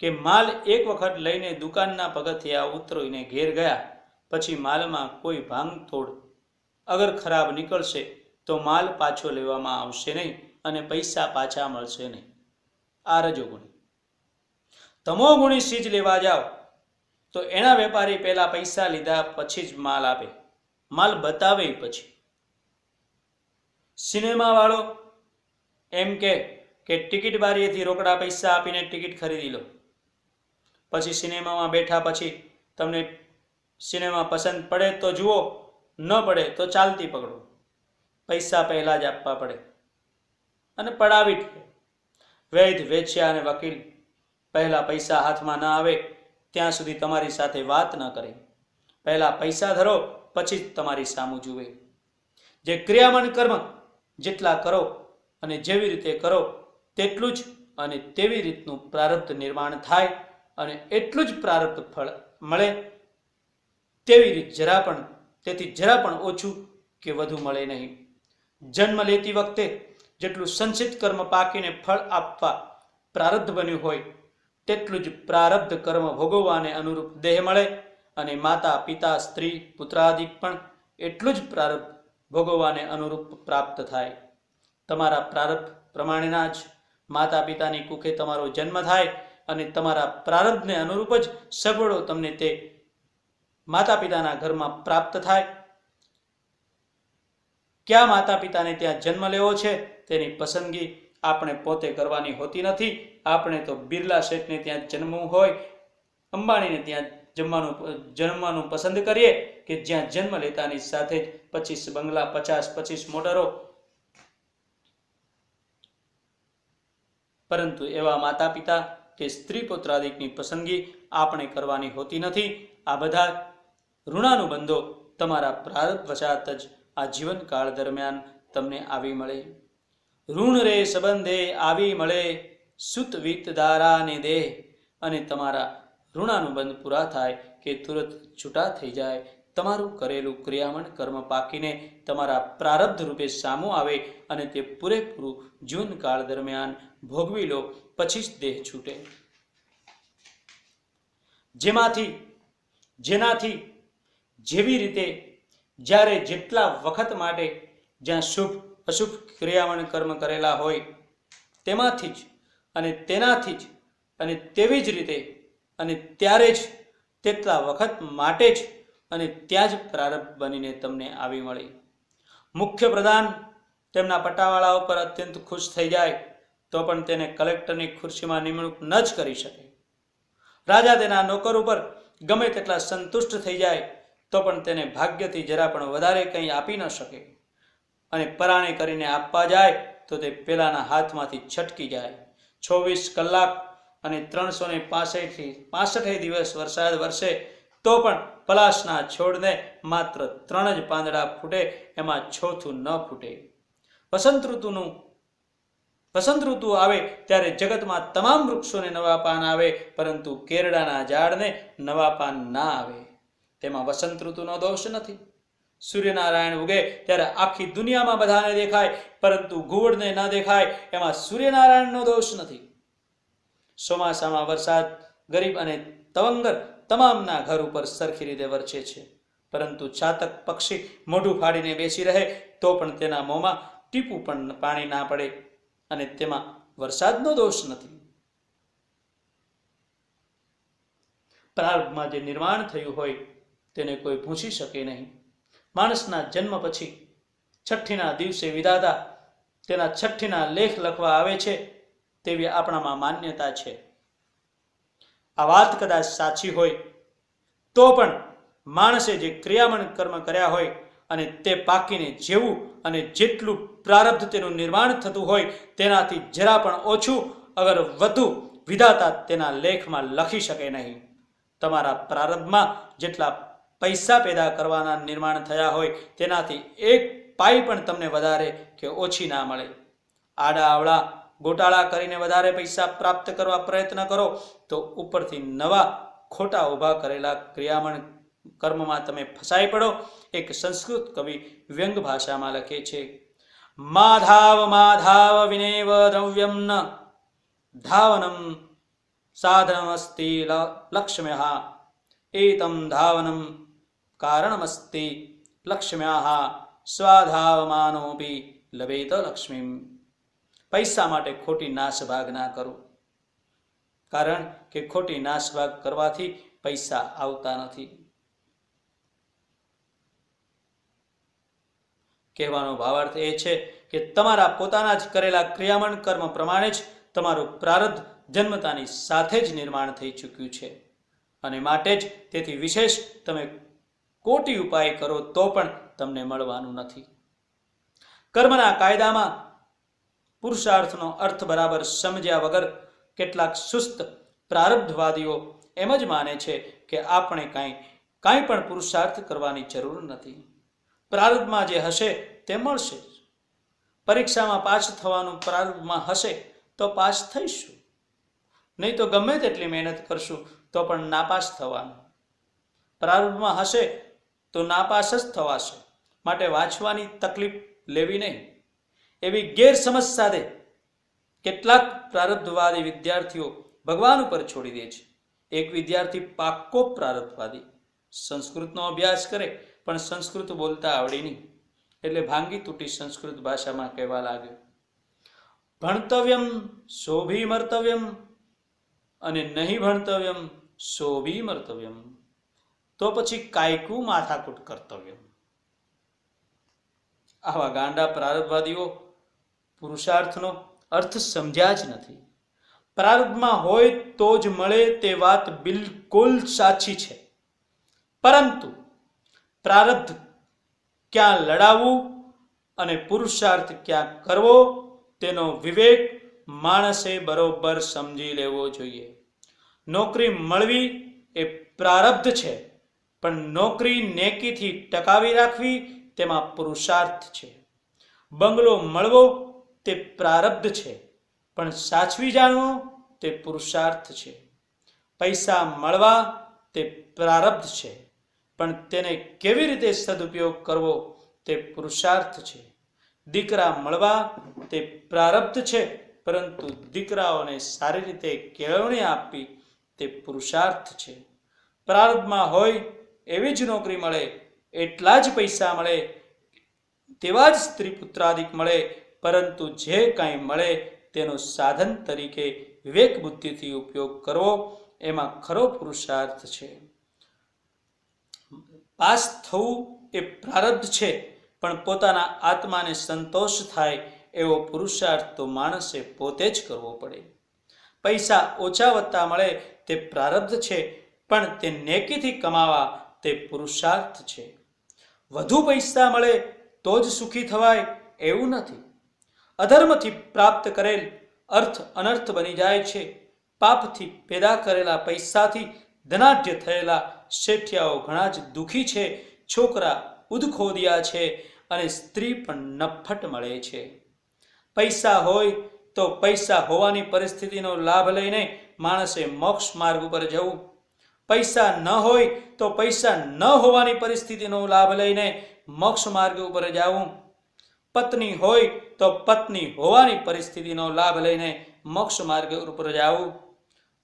કે માલ એક વખત લઈને દુકાનના પગથિયા ઉતરીને ઘેર ગયા પછી માલમાં કોઈ ભાંગતોડ અગર ખરાબ નીકળશે તો માલ પાછો લેવામાં આવશે નહીં અને પૈસા પાછા મળશે નહીં. આ રજોગુણી. તમોગુણી ચીજ લેવા જાઓ તો એના વેપારી પહેલા પૈસા લીધા પછી જ માલ આપે, માલ બતાવે પછી. સિનેમા વાળો એમ કે ટિકિટ બારીએથી રોકડા પૈસા આપીને ટિકિટ ખરીદી લો, પછી સિનેમામાં બેઠા પછી તમને સિનેમા પસંદ પડે તો જુઓ, ન પડે તો ચાલતી પકડો. પૈસા પહેલા જ આપવા પડે અને પડાવી જ. વૈધ, વેચ્યા અને વકીલ પહેલા પૈસા હાથમાં ન આવે ત્યાં સુધી તમારી સાથે વાત ન કરે. પહેલા પૈસા ધરો પછી જ તમારી સામું જુએ. જે ક્રિયામણ કર્મ જેટલા કરો અને જેવી રીતે કરો તેટલું જ અને તેવી રીતનું પ્રારબ્ધ નિર્માણ થાય અને એટલું જ પ્રારબ્ધ ફળ મળે. તેવી રીત તેથી જરા પણ ઓછું કે વધુ મળે નહીં. જન્મ લેતી વખતે જેટલું સંચિત કર્મ પાકીને ફળ આપવા પ્રારબ્ધ બન્યું હોય તેટલું જ પ્રારબ્ધ કર્મ ભોગવવાને અનુરૂપ દેહ મળે અને માતા, પિતા, સ્ત્રી, પુત્રાદિક પણ એટલું જ પ્રારબ્ધ ભોગવવાને અનુરૂપ પ્રાપ્ત થાય. તમારા પ્રારબ્ધ પ્રમાણેના જ માતા પિતાની કુખે તમારો જન્મ થાય અને તમારા પ્રારબ્ધને અનુરૂપ જ સગવડો તમને તે માતા પિતાના ઘરમાં પ્રાપ્ત થાય. ક્યાં માતા પિતાને ત્યાં જન્મ લેવો છે તેની પસંદગી આપણે પોતે કરવાની હોતી નથી. આપણે તો બિરલા શેઠને ત્યાં જન્મવું હોય, અંબાણીને ત્યાં જન્મવાનું પસંદ કરીએ કે જ્યાં જન્મ લેતાની સાથે જ 25 બંગલા, 50-25 મોટરો. પરંતુ એવા માતા પિતા કે સ્ત્રી પુત્રાદિકની પસંદગી આપણે કરવાની હોતી નથી. આ બધા ઋણાનુબંધો તમારા પ્રારબ્ધ વશાત જ આ જીવનકાળ દરમિયાન તમને આવી મળે. ઋણ રે સંબંધે આવી મળે, સુત વિત દારાને દેહ. અને તમારા ઋણાનુબંધ પૂરા થાય કે તુરત છૂટા થઈ જાય, તમારું કરેલું ક્રિયામણ કર્મ પાકીને તમારા પ્રારબ્ધ રૂપે સામું આવે અને તે પૂરેપૂરું જીવનકાળ દરમિયાન ભોગવી લો, પછી જ દેહ છૂટે. જેનાથી જેવી રીતે જ્યારે જેટલા વખત માટે જ્યાં શુભ અશુભ ક્રિયામણ કર્મ કરેલા હોય તેમાંથી જ અને તેનાથી જ અને તેવી જ રીતે અને ત્યારે જ તેટલા વખત માટે જ અને ત્યાં જ પ્રારબ્ધ બનીને તમને આવી મળી. મુખ્ય પ્રધાન તેમના પટાવાળા ઉપર અત્યંત ખુશ થઈ જાય તો પણ તેને કલેક્ટરની ખુરશીમાં નિમણૂક ન જ કરી શકે. રાજા તેના નોકર ઉપર ગમે તેટલા સંતુષ્ટ થઈ જાય તો પણ તેને ભાગ્યથી જરા પણ વધારે કંઈ આપી ન શકે. અને પરાણે કરીને આપવા જાય તો તે પેલાના હાથમાંથી છટકી જાય. 24 કલાક અને 365 દિવસ વરસાદ વરસે તો પણ પલાશના છોડને માત્ર 3 જ પાંદડા ફૂટે, એમાં ચોથું ન ફૂટે. વસંત ઋતુ આવે ત્યારે જગતમાં તમામ વૃક્ષોને નવા પાન આવે, પરંતુ કેરડાના ઝાડને નવા પાન ના આવે. તેમાં વસંત ઋતુનો દોષ નથી. સૂર્યનારાયણ ઉગે ત્યારે આખી દુનિયામાં બધાને દેખાય, પરંતુ ઘુવડને ન દેખાય, એમાં સૂર્યનારાયણનો દોષ નથી. ચોમાસામાં વરસાદ ગરીબ અને તવંગર તમામના ઘર ઉપર સરખી રીતે વરસે છે, પરંતુ ચાતક પક્ષી મોઢું ફાડીને બેસી રહે તો પણ તેના મોંમાં ટીપું પણ પાણી ના પડે, અને તેમાં વરસાદનો દોષ નથી. પ્રારંભમાં જે નિર્માણ થયું હોય તેને કોઈ ભૂંસી શકે નહીં. માણસના જન્મ પછી છઠ્ઠીના દિવસે વિધાતા તેના છઠ્ઠીના લેખ લખવા આવે છે તેવી આપણામાં માન્યતા છે. આ વાત કદાચ સાચી હોય તો પણ માણસે જે ક્રિયામણ કર્મ કર્યા હોય અને તે પાકીને જેવું અને જેટલું પ્રારબ્ધ તેનું નિર્માણ થતું હોય તેનાથી જરા પણ ઓછું અગર વધુ વિધાતા તેના લેખમાં લખી શકે નહીં. તમારા પ્રારબ્ધમાં જેટલા પૈસા પેદા કરવાના નિર્માણ થયા હોય તેનાથી એક પાઈ પણ તમને વધારે કે ઓછી ના મળે. આડા અવળા ગોટાળા કરીને વધારે પૈસા પ્રાપ્ત કરવા પ્રયત્ન કરો તો ઉપરથી નવા ખોટા ઊભા કરેલા ક્રિયામણ કર્મમાં તમે ફસાઈ પડો. એક સંસ્કૃત કવિ વ્યંગ ભાષામાં લખે છે, માધાવ માધાવ વિનેવ દ્રવ્યમ ન ધાવનમ સાધનમસ્તિ લક્ષ્મ્યઃ એતમ ધાવનમ કારણમસ્તિ લક્ષ્મ્યાઃ સ્વાધાવમાનોપી લભેત લક્ષ્મીમ. પૈસા માટે ખોટી નાસભાગ ના કરો, કારણ કે ખોટી નાસભાગ કરવાથી પૈસા આવતા નથી. કહેવાનો ભાવાર્થ એ છે કે તમારા પોતાના જ કરેલા ક્રિયામણ કર્મ પ્રમાણે જ તમારું પ્રારબ્ધ જન્મતાની સાથે જ નિર્માણ થઈ ચૂક્યું છે, અને માટે જ તેથી વિશેષ તમે કોટી ઉપાય કરો તો પણ તમને મળવાનું નથી. કર્મના કાયદામાં પુરુષાર્થનો અર્થ બરાબર સમજ્યા વગર કેટલાક સુસ્ત પ્રારબ્ધવાદીઓ એમ જ માને છે કે આપણે કાંઈ પણ પુરુષાર્થ કરવાની જરૂર નથી. પ્રારબ્ધમાં જે હશે તે મળશે જ. પરીક્ષામાં પાસ થવાનું પ્રારબ્ધમાં હશે તો પાસ થઈશું, નહીં તો ગમે તેટલી મહેનત કરશું તો પણ નાપાસ થવાનું. પ્રારબ્ધમાં હશે તો નાપાસ જ થવાશે, માટે વાંચવાની તકલીફ લેવી નહીં. એવી ગેરસમજ સાથે કેટલાક પ્રારબ્ધવાદી વિદ્યાર્થીઓ ભગવાન ઉપર છોડી દે છે. એક વિદ્યાર્થી પાક્કો પ્રારબ્ધવાદી સંસ્કૃતનો અભ્યાસ કરે પણ સંસ્કૃત બોલતા આવડી નહીં, એટલે ભાંગી તૂટી સંસ્કૃત ભાષામાં કહેવા લાગ્યો, ભણતવ્યમ શોભીમર્તવ્યમ અને નહીં ભણતવ્યમ શોભીમર્તવ્યમ, તો પછી કાયકું માથાકૂટ કર્તવ્યમ. આવા ગાંડા પ્રારબ્ધવાદીઓ પુરુષાર્થનો અર્થ સમજ્યા જ નથી. પ્રારબ્ધમાં હોય તો જ મળે તે વાત બિલકુલ સાચી છે, પરંતુ પ્રારબ્ધ ક્યાં લડાવવું અને પુરુષાર્થ ક્યાં કરવો તેનો વિવેક માણસે બરોબર સમજી લેવો જોઈએ. નોકરી મળવી એ પ્રારબ્ધ છે, પણ નોકરી નેકીથી ટકાવી રાખવી તેમાં પુરુષાર્થ છે. બંગલો મળવો તે પ્રારબ્ધ છે, પણ સાચવી જાણવો તે પુરુષાર્થ છે. પૈસા મળવા તે પ્રારબ્ધ છે, પણ તેને કેવી રીતે સદુપયોગ કરવો તે પુરુષાર્થ છે. દીકરા મળવા તે પ્રારબ્ધ છે, પરંતુ દીકરાઓને સારી રીતે કેળવણી આપવી તે પુરુષાર્થ છે. પ્રારબ્ધમાં હોય એવી જ નોકરી મળે, એટલા જ પૈસા મળે, તેવા જ સ્ત્રી પુત્રાદિક મળે, પરંતુ જે કાંઈ મળે તેનો સાધન તરીકે વિવેક બુદ્ધિથી ઉપયોગ કરવો એમાં ખરો પુરુષાર્થ છે. પાસ થવું એ પ્રારબ્ધ છે, પણ પોતાના આત્માને સંતોષ થાય એવો પુરુષાર્થ તો માણસે પોતે જ કરવો પડે. પૈસા ઓછા વત્તા મળે તે પ્રારબ્ધ છે, પણ તે નેકીથી કમાવા તે પુરુષાર્થ છે. વધુ પૈસા મળે તો જ સુખી થવાય એવું નથી. અધર્મથી પ્રાપ્ત કરેલ અર્થ અનર્થ બની જાય છે. પાપથી પેદા કરેલા પૈસાથી ધનાઢ્ય થયેલા શેઠિયાઓ ઘણા જ દુઃખી છે. છોકરા ઉદખોદિયા છે અને સ્ત્રી પણ નફ્ફટ મળે છે. પૈસા હોય તો પૈસા હોવાની પરિસ્થિતિનો લાભ લઈને માણસે મોક્ષ માર્ગ ઉપર જવું. પૈસા ન હોય તો પૈસા ન હોવાની પરિસ્થિતિનો લાભ લઈને મોક્ષ માર્ગ ઉપર જવું. પત્ની હોય તો પત્ની હોવાની પરિસ્થિતિનો લાભ લઈને મોક્ષ માર્ગ ઉપર જવું.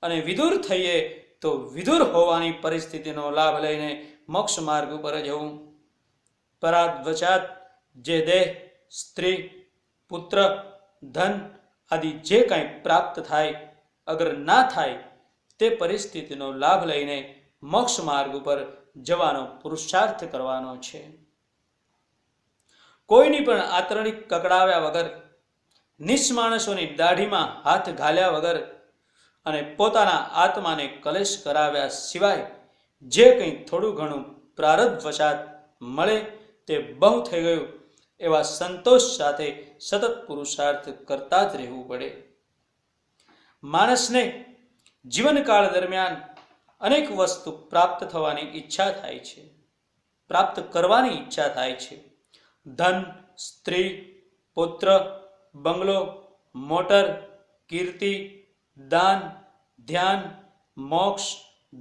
અને વિદુર થઈએ તો વિદુર હોવાની પરિસ્થિતિનો લાભ લઈને મોક્ષ માર્ગ ઉપર જવું. પરાદ્વચાત જે દેહ, સ્ત્રી, પુત્ર, ધન આદિ જે કાંઈ પ્રાપ્ત થાય, અગર ના થાય તે પરિસ્થિતિનો લાભ લઈને મોક્ષ માર્ગ ઉપર જવાનો પુરુષાર્થ કરવાનો છે. કોઈની પણ આતરણી કકડાવ્યા વગર, નિષ્માણસોની દાઢીમાં હાથ ઘાલ્યા વગર અને પોતાના આત્માને કલેશ કરાવ્યા સિવાય જે કંઈ થોડું ઘણું પ્રારબ્ધ વશાત મળે તે બહુ થઈ ગયું એવા સંતોષ સાથે સતત પુરુષાર્થ કરતા જ રહેવું પડે. માણસને જીવનકાળ દરમિયાન અનેક વસ્તુ પ્રાપ્ત થવાની ઈચ્છા થાય છે, પ્રાપ્ત કરવાની ઈચ્છા થાય છે. ધન, સ્ત્રી, પુત્ર, બંગલો, મોટર, કીર્તિ, દાન, ધ્યાન, મોક્ષ,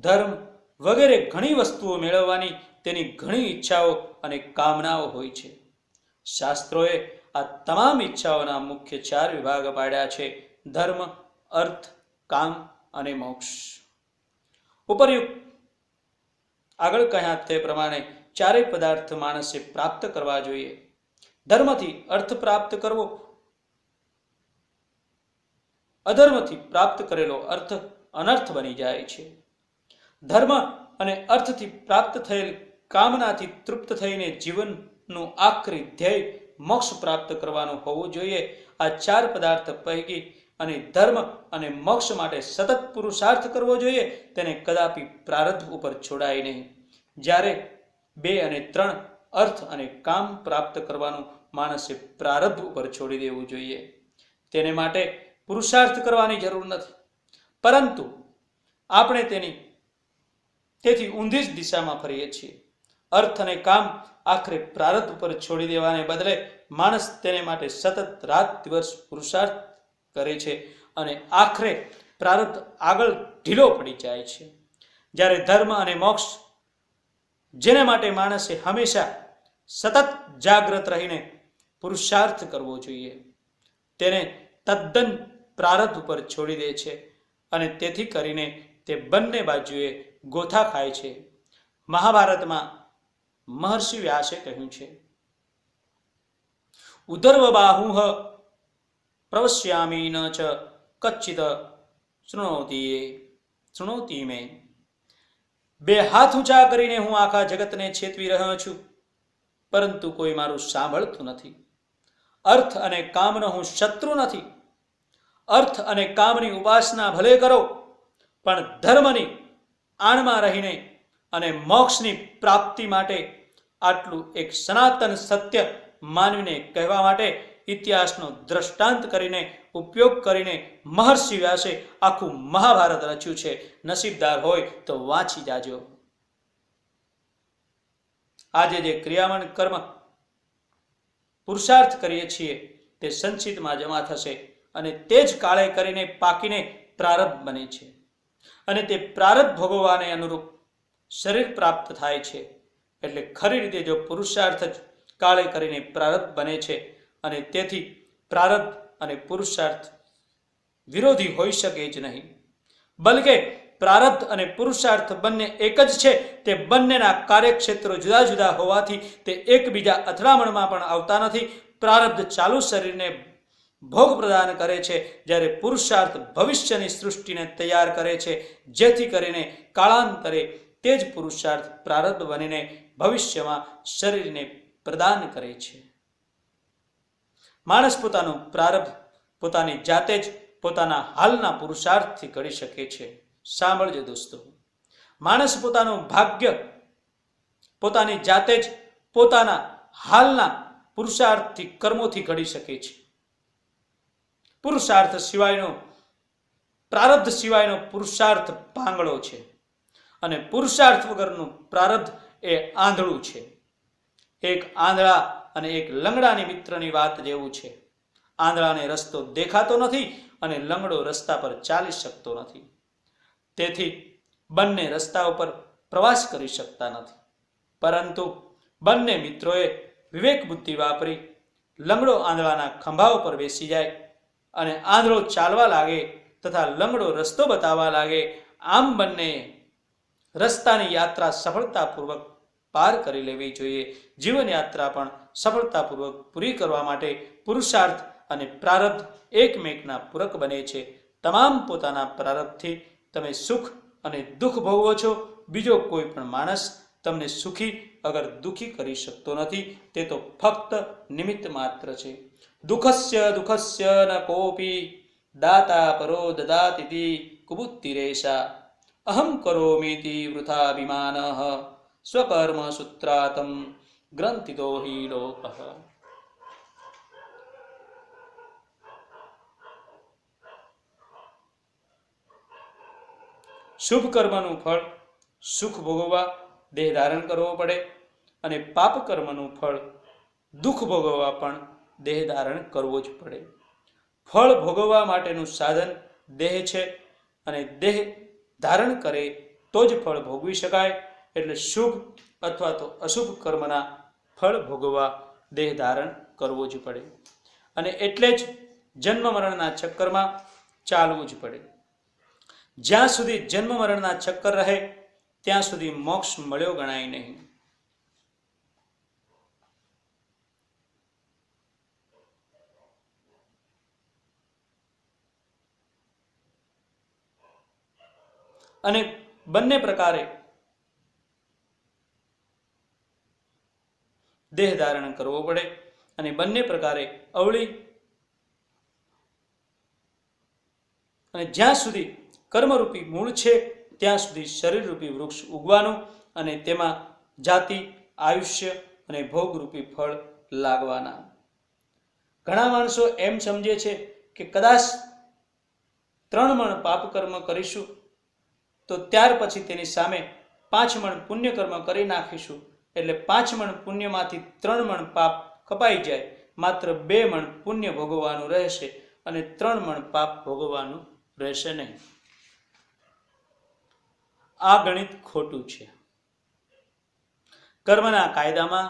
ધર્મ વગેરે ઘણી વસ્તુઓ મેળવવાની તેની ઘણી ઈચ્છાઓ અને કામનાઓ હોય છે. શાસ્ત્રોએ આ તમામ ઈચ્છાઓના મુખ્ય 4 વિભાગ પાડ્યા છે: ધર્મ, અર્થ, કામ અને મોક્ષ. ઉપરયુક્ત આગળ કહ્યા તે પ્રમાણે ચારેય પદાર્થ માણસે પ્રાપ્ત કરવા જોઈએ. ધર્મથી અર્થ પ્રાપ્ત કરવો, અધર્મથી પ્રાપ્ત કરેલો અર્થ અનર્થ બની જાય છે. ધર્મ અને અર્થથી પ્રાપ્ત થયેલ કામનાથી તૃપ્ત થઈને જીવનનું આખરી ધ્યેય મોક્ષ પ્રાપ્ત કરવાનું હોવું જોઈએ. આ 4 પદાર્થ પૈકી અને ધર્મ અને મોક્ષ માટે સતત પુરુષાર્થ કરવો જોઈએ. તેને કદાપી પ્રારબ્ધ ઉપર છોડાય નહીં. જ્યારે 2 અને 3 અર્થ અને કામ પ્રાપ્ત કરવાનું માણસે પ્રારબ્ધ ઉપર છોડી દેવું જોઈએ. તેને માટે પુરુષાર્થ કરવાની જરૂર નથી, પરંતુ આપણે તેથી ઊંધી જ દિશામાં ફરીએ છીએ. અર્થ અને કામ આખરે પ્રારબ્ધ ઉપર છોડી દેવાને બદલે માણસ તેને માટે સતત રાત દિવસ પુરુષાર્થ કરે છે અને આખરે પ્રારબ્ધ આગળ ઢીલો પડી જાય છે. જ્યારે ધર્મ અને મોક્ષ, જેને માટે માણસે હંમેશા સતત જાગ્રત રહીને પુરુષાર્થ કરવો જોઈએ, તેને તદ્દન પ્રારબ્ધ ઉપર છોડી દે છે અને તેથી કરીને તે બંને બાજુએ ગોથા ખાય છે. મહાભારતમાં મહર્ષિ વ્યાસે કહ્યું છે, ઉદર્વ બાહુઃ પ્રવશ્યામિ ન ચ કચ્ચિત શૃણોતિ મે. 2 હાથ ઊંચા કરીને હું આખા જગતને છેતવી રહ્યો છું, પરંતુ કોઈ મારું સાંભળતું નથી. અર્થ અને કામનો હું શત્રુ નથી. અર્થ અને કામની ઉપાસના ભલે કરો, પણ ધર્મની આણમાં રહીને અને મોક્ષની પ્રાપ્તિ માટે આટલું એક સનાતન સત્ય માનવીને કહેવા માટે ઇતિહાસનો દ્રષ્ટાંત કરીને ઉપયોગ કરીને મહર્ષિ વ્યાસે આખું મહાભારત રચ્યું છે. નસીબદાર હોય તો વાંચી જાજો. આજે જે ક્રિયામણ કર્મ પુરુષાર્થ કરીએ છીએ તે સંચિતમાં જમા થશે અને તે જ કાળે કરીને પાકીને પ્રારબ્ધ બને છે અને તે પ્રારબ્ધ ભોગવવાને અનુરૂપ શરીર પ્રાપ્ત થાય છે. એટલે ખરી રીતે જો પુરુષાર્થ જ કાળે કરીને પ્રારબ્ધ બને છે અને તેથી પ્રારબ્ધ અને પુરુષાર્થ વિરોધી હોઈ શકે જ નહીં, બલકે પ્રારબ્ધ અને પુરુષાર્થ બંને એક જ છે. તે બંનેના કાર્યક્ષેત્રો જુદા જુદા હોવાથી તે એકબીજા અથડામણમાં પણ આવતા નથી. પ્રારબ્ધ ચાલુ શરીરને ભોગ પ્રદાન કરે છે, જ્યારે પુરુષાર્થ ભવિષ્યની સૃષ્ટિને તૈયાર કરે છે, જેથી કરીને કાળાંતરે તે જ પુરુષાર્થ પ્રારબ્ધ બનીને ભવિષ્યમાં શરીરને પ્રદાન કરે છે. માણસ પોતાનું પ્રારબ્ધ પોતાની જાતે જ પોતાના હાલના પુરુષાર્થથી ઘડી શકે છે. સાંભળજો દોસ્તો, માણસ પોતાનું ભાગ્ય પોતાની જાતે જ પોતાના હાલના પુરુષાર્થથી કર્મોથી ઘડી શકે છે. પુરુષાર્થ સિવાયનો, પ્રારબ્ધ સિવાયનો પુરુષાર્થ પાંગળો છે અને પુરુષાર્થ વગરનું પ્રારબ્ધ એ આંધળું છે. એક આંધળા અને એક લંગડાની મિત્રની વાત જેવું છે. આંધળાને રસ્તો દેખાતો નથી અને લંગડો રસ્તા પર ચાલી શકતો નથી. તેથી બંને રસ્તા ઉપર પ્રવાસ કરી શકતા નથી. પરંતુ બંને મિત્રોએ વિવેક બુદ્ધિ વાપરી લંગડો આંધળાના ખંભા ઉપર બેસી જાય અને આંધળો ચાલવા લાગે તથા લંગડો રસ્તો બતાવવા લાગે. આમ બંને રસ્તાની યાત્રા સફળતાપૂર્વક પાર કરી લેવી જોઈએ. જીવન યાત્રા પણ સફળતાપૂર્વક પૂરી કરવા માટે પુરુષાર્થ અને પ્રારબ્ધ એકમેકના પૂરક બને છે. તમામ પોતાના પ્રારબ્ધથી તમે સુખ અને દુઃખ ભોગવો છો. બીજો કોઈ પણ માણસ તમને સુખી અગર દુઃખી કરી શકતો નથી. તે તો ફક્ત નિમિત્ત માત્ર છે. દુઃખસ્ય દુઃખસ્ય ન કોપી દાતા પરો દદાતિતિ કુબુદ્ધિરેષા અહમ કરોમીતિ વૃથાભિમાનઃ સ્વકર્મ સૂત્રાતમ ગ્રંથિતો હિ લોકઃ. શુભ કર્મનું ફળ સુખ ભોગવવા દેહ ધારણ કરવો પડે અને પાપ કર્મનું ફળ દુઃખ ભોગવવા પણ દેહ ધારણ કરવો જ પડે. ફળ ભોગવવા માટેનું સાધન દેહ છે અને દેહ ધારણ કરે તો જ ફળ ભોગવી શકાય. એટલે શુભ અથવા તો અશુભ કર્મના ફળ ભોગવવા દેહ ધારણ કરવો જ પડે અને એટલે જ જન્મ મરણના ચક્કરમાં ચાલવું જ પડે. જ્યાં સુધી જન્મ મરણના ચક્કર રહે ત્યાં સુધી મોક્ષ મળ્યો ગણાય નહીં. અને બંને પ્રકારે દેહ ધારણ કરવો પડે અને બંને પ્રકારે અવળી અને જ્યાં સુધી કર્મરૂપી મૂળ છે ત્યાં સુધી શરીરરૂપી વૃક્ષ ઉગવાનું અને તેમાં જાતિ, આયુષ્ય અને ભોગરૂપી ફળ લાગવાના. ઘણા માણસો એમ સમજે છે કે કદાચ 3 મણ પાપ કર્મ કરીશું તો ત્યાર પછી તેની સામે 5 મણ પુણ્ય કર્મ કરી નાખીશું એટલે 5 મણ પુણ્યમાંથી 3 મણ પાપ કપાઈ જાય. માત્ર 2 મણ પુણ્ય ભોગવવાનું રહેશે અને 3 મણ પાપ ભોગવવાનું રહેશે નહીં. આ ગણિત ખોટું છે. કર્મના કાયદામાં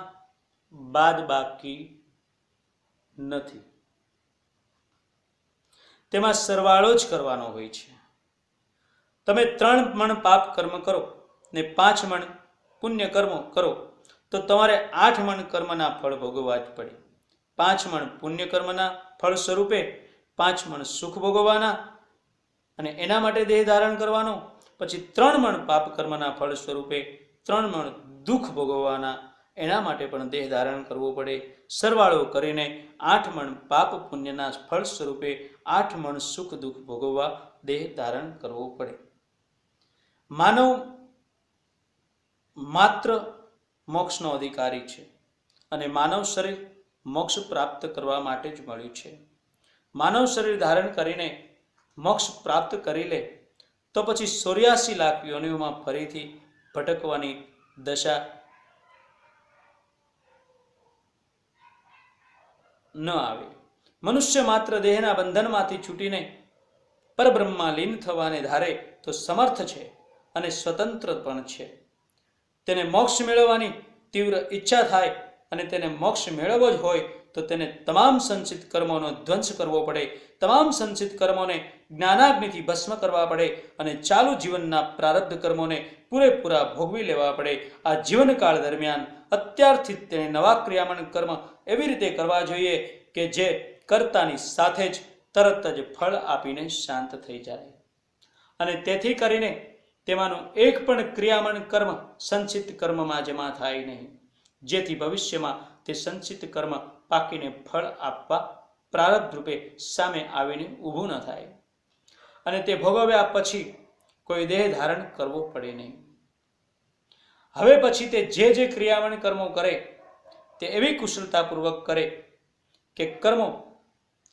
બાદબાકી નથી. તેમાં સરવાળો જ કરવાનો હોય છે. તમે 3 મણ પાપ કર્મ કરો ને 5 મણ પુણ્ય કર્મ કરો તો તમારે 8 મણ કર્મના ફળ ભોગવવા જ પડે. 5 મણ પુણ્ય કર્મના ફળ સ્વરૂપે 5 મણ સુખ ભોગવવાના અને એના માટે દેહ ધારણ કરવાનો. પછી 3 મણ પાપ કર્મના ફળ સ્વરૂપે 3 મણ દુઃખ ભોગવવાના, એના માટે પણ દેહ ધારણ કરવો પડે. સરવાળો કરીને 8 મણ પાપ પુણ્યના ફળ સ્વરૂપે 8 મણ સુખ દુઃખ ભોગવવા દેહ ધારણ કરવો પડે. માનવ માત્ર મોક્ષનો અધિકારી છે અને માનવ શરીર મોક્ષ પ્રાપ્ત કરવા માટે જ મળ્યું છે. માનવ શરીર ધારણ કરીને મોક્ષ પ્રાપ્ત કરી લે તો પછી 84 લાખ યોનિઓમાં ફરીથી ભટકવાની દશા ન આવે. મનુષ્ય માત્ર દેહના બંધનમાંથી છૂટીને પરબ્રહ્મમાં લીન થવાને ધારે તો સમર્થ છે અને સ્વતંત્ર પણ છે. તેને મોક્ષ મેળવવાની તીવ્ર ઈચ્છા થાય અને તેને મોક્ષ મેળવવો જ હોય તો તેને તમામ સંચિત કર્મોનો ધ્વંસ કરવો પડે. તમામ સંચિત કર્મોને જ્ઞાનાગ્નિથી ભસ્મ કરવા પડે અને ચાલુ જીવનના પ્રારબ્ધ કર્મોને પૂરેપૂરા ભોગવી લેવા પડે. આ જીવનકાળ દરમિયાન અત્યારથી તેને નવા ક્રિયામણ કર્મ એવી રીતે કરવા જોઈએ કે જે કર્તાની સાથે જ તરત જ ફળ આપીને શાંત થઈ જાય. અને તેથી કરીને તેમાંનું એક પણ ક્રિયામણ કર્મ સંચિત કર્મમાં જમા થાય નહીં, જેથી ભવિષ્યમાં તે સંચિત કર્મ પાકીને ફળ આપવા પ્રારબ્ધ રૂપે સામે આવીને ઊભું ન થાય અને તે ભોગવ્યા પછી કોઈ દેહ ધારણ કરવો પડે નહીં. હવે પછી તે જે ક્રિયામણ કર્મો કરે તે એવી કુશળતાપૂર્વક કરે કે કર્મો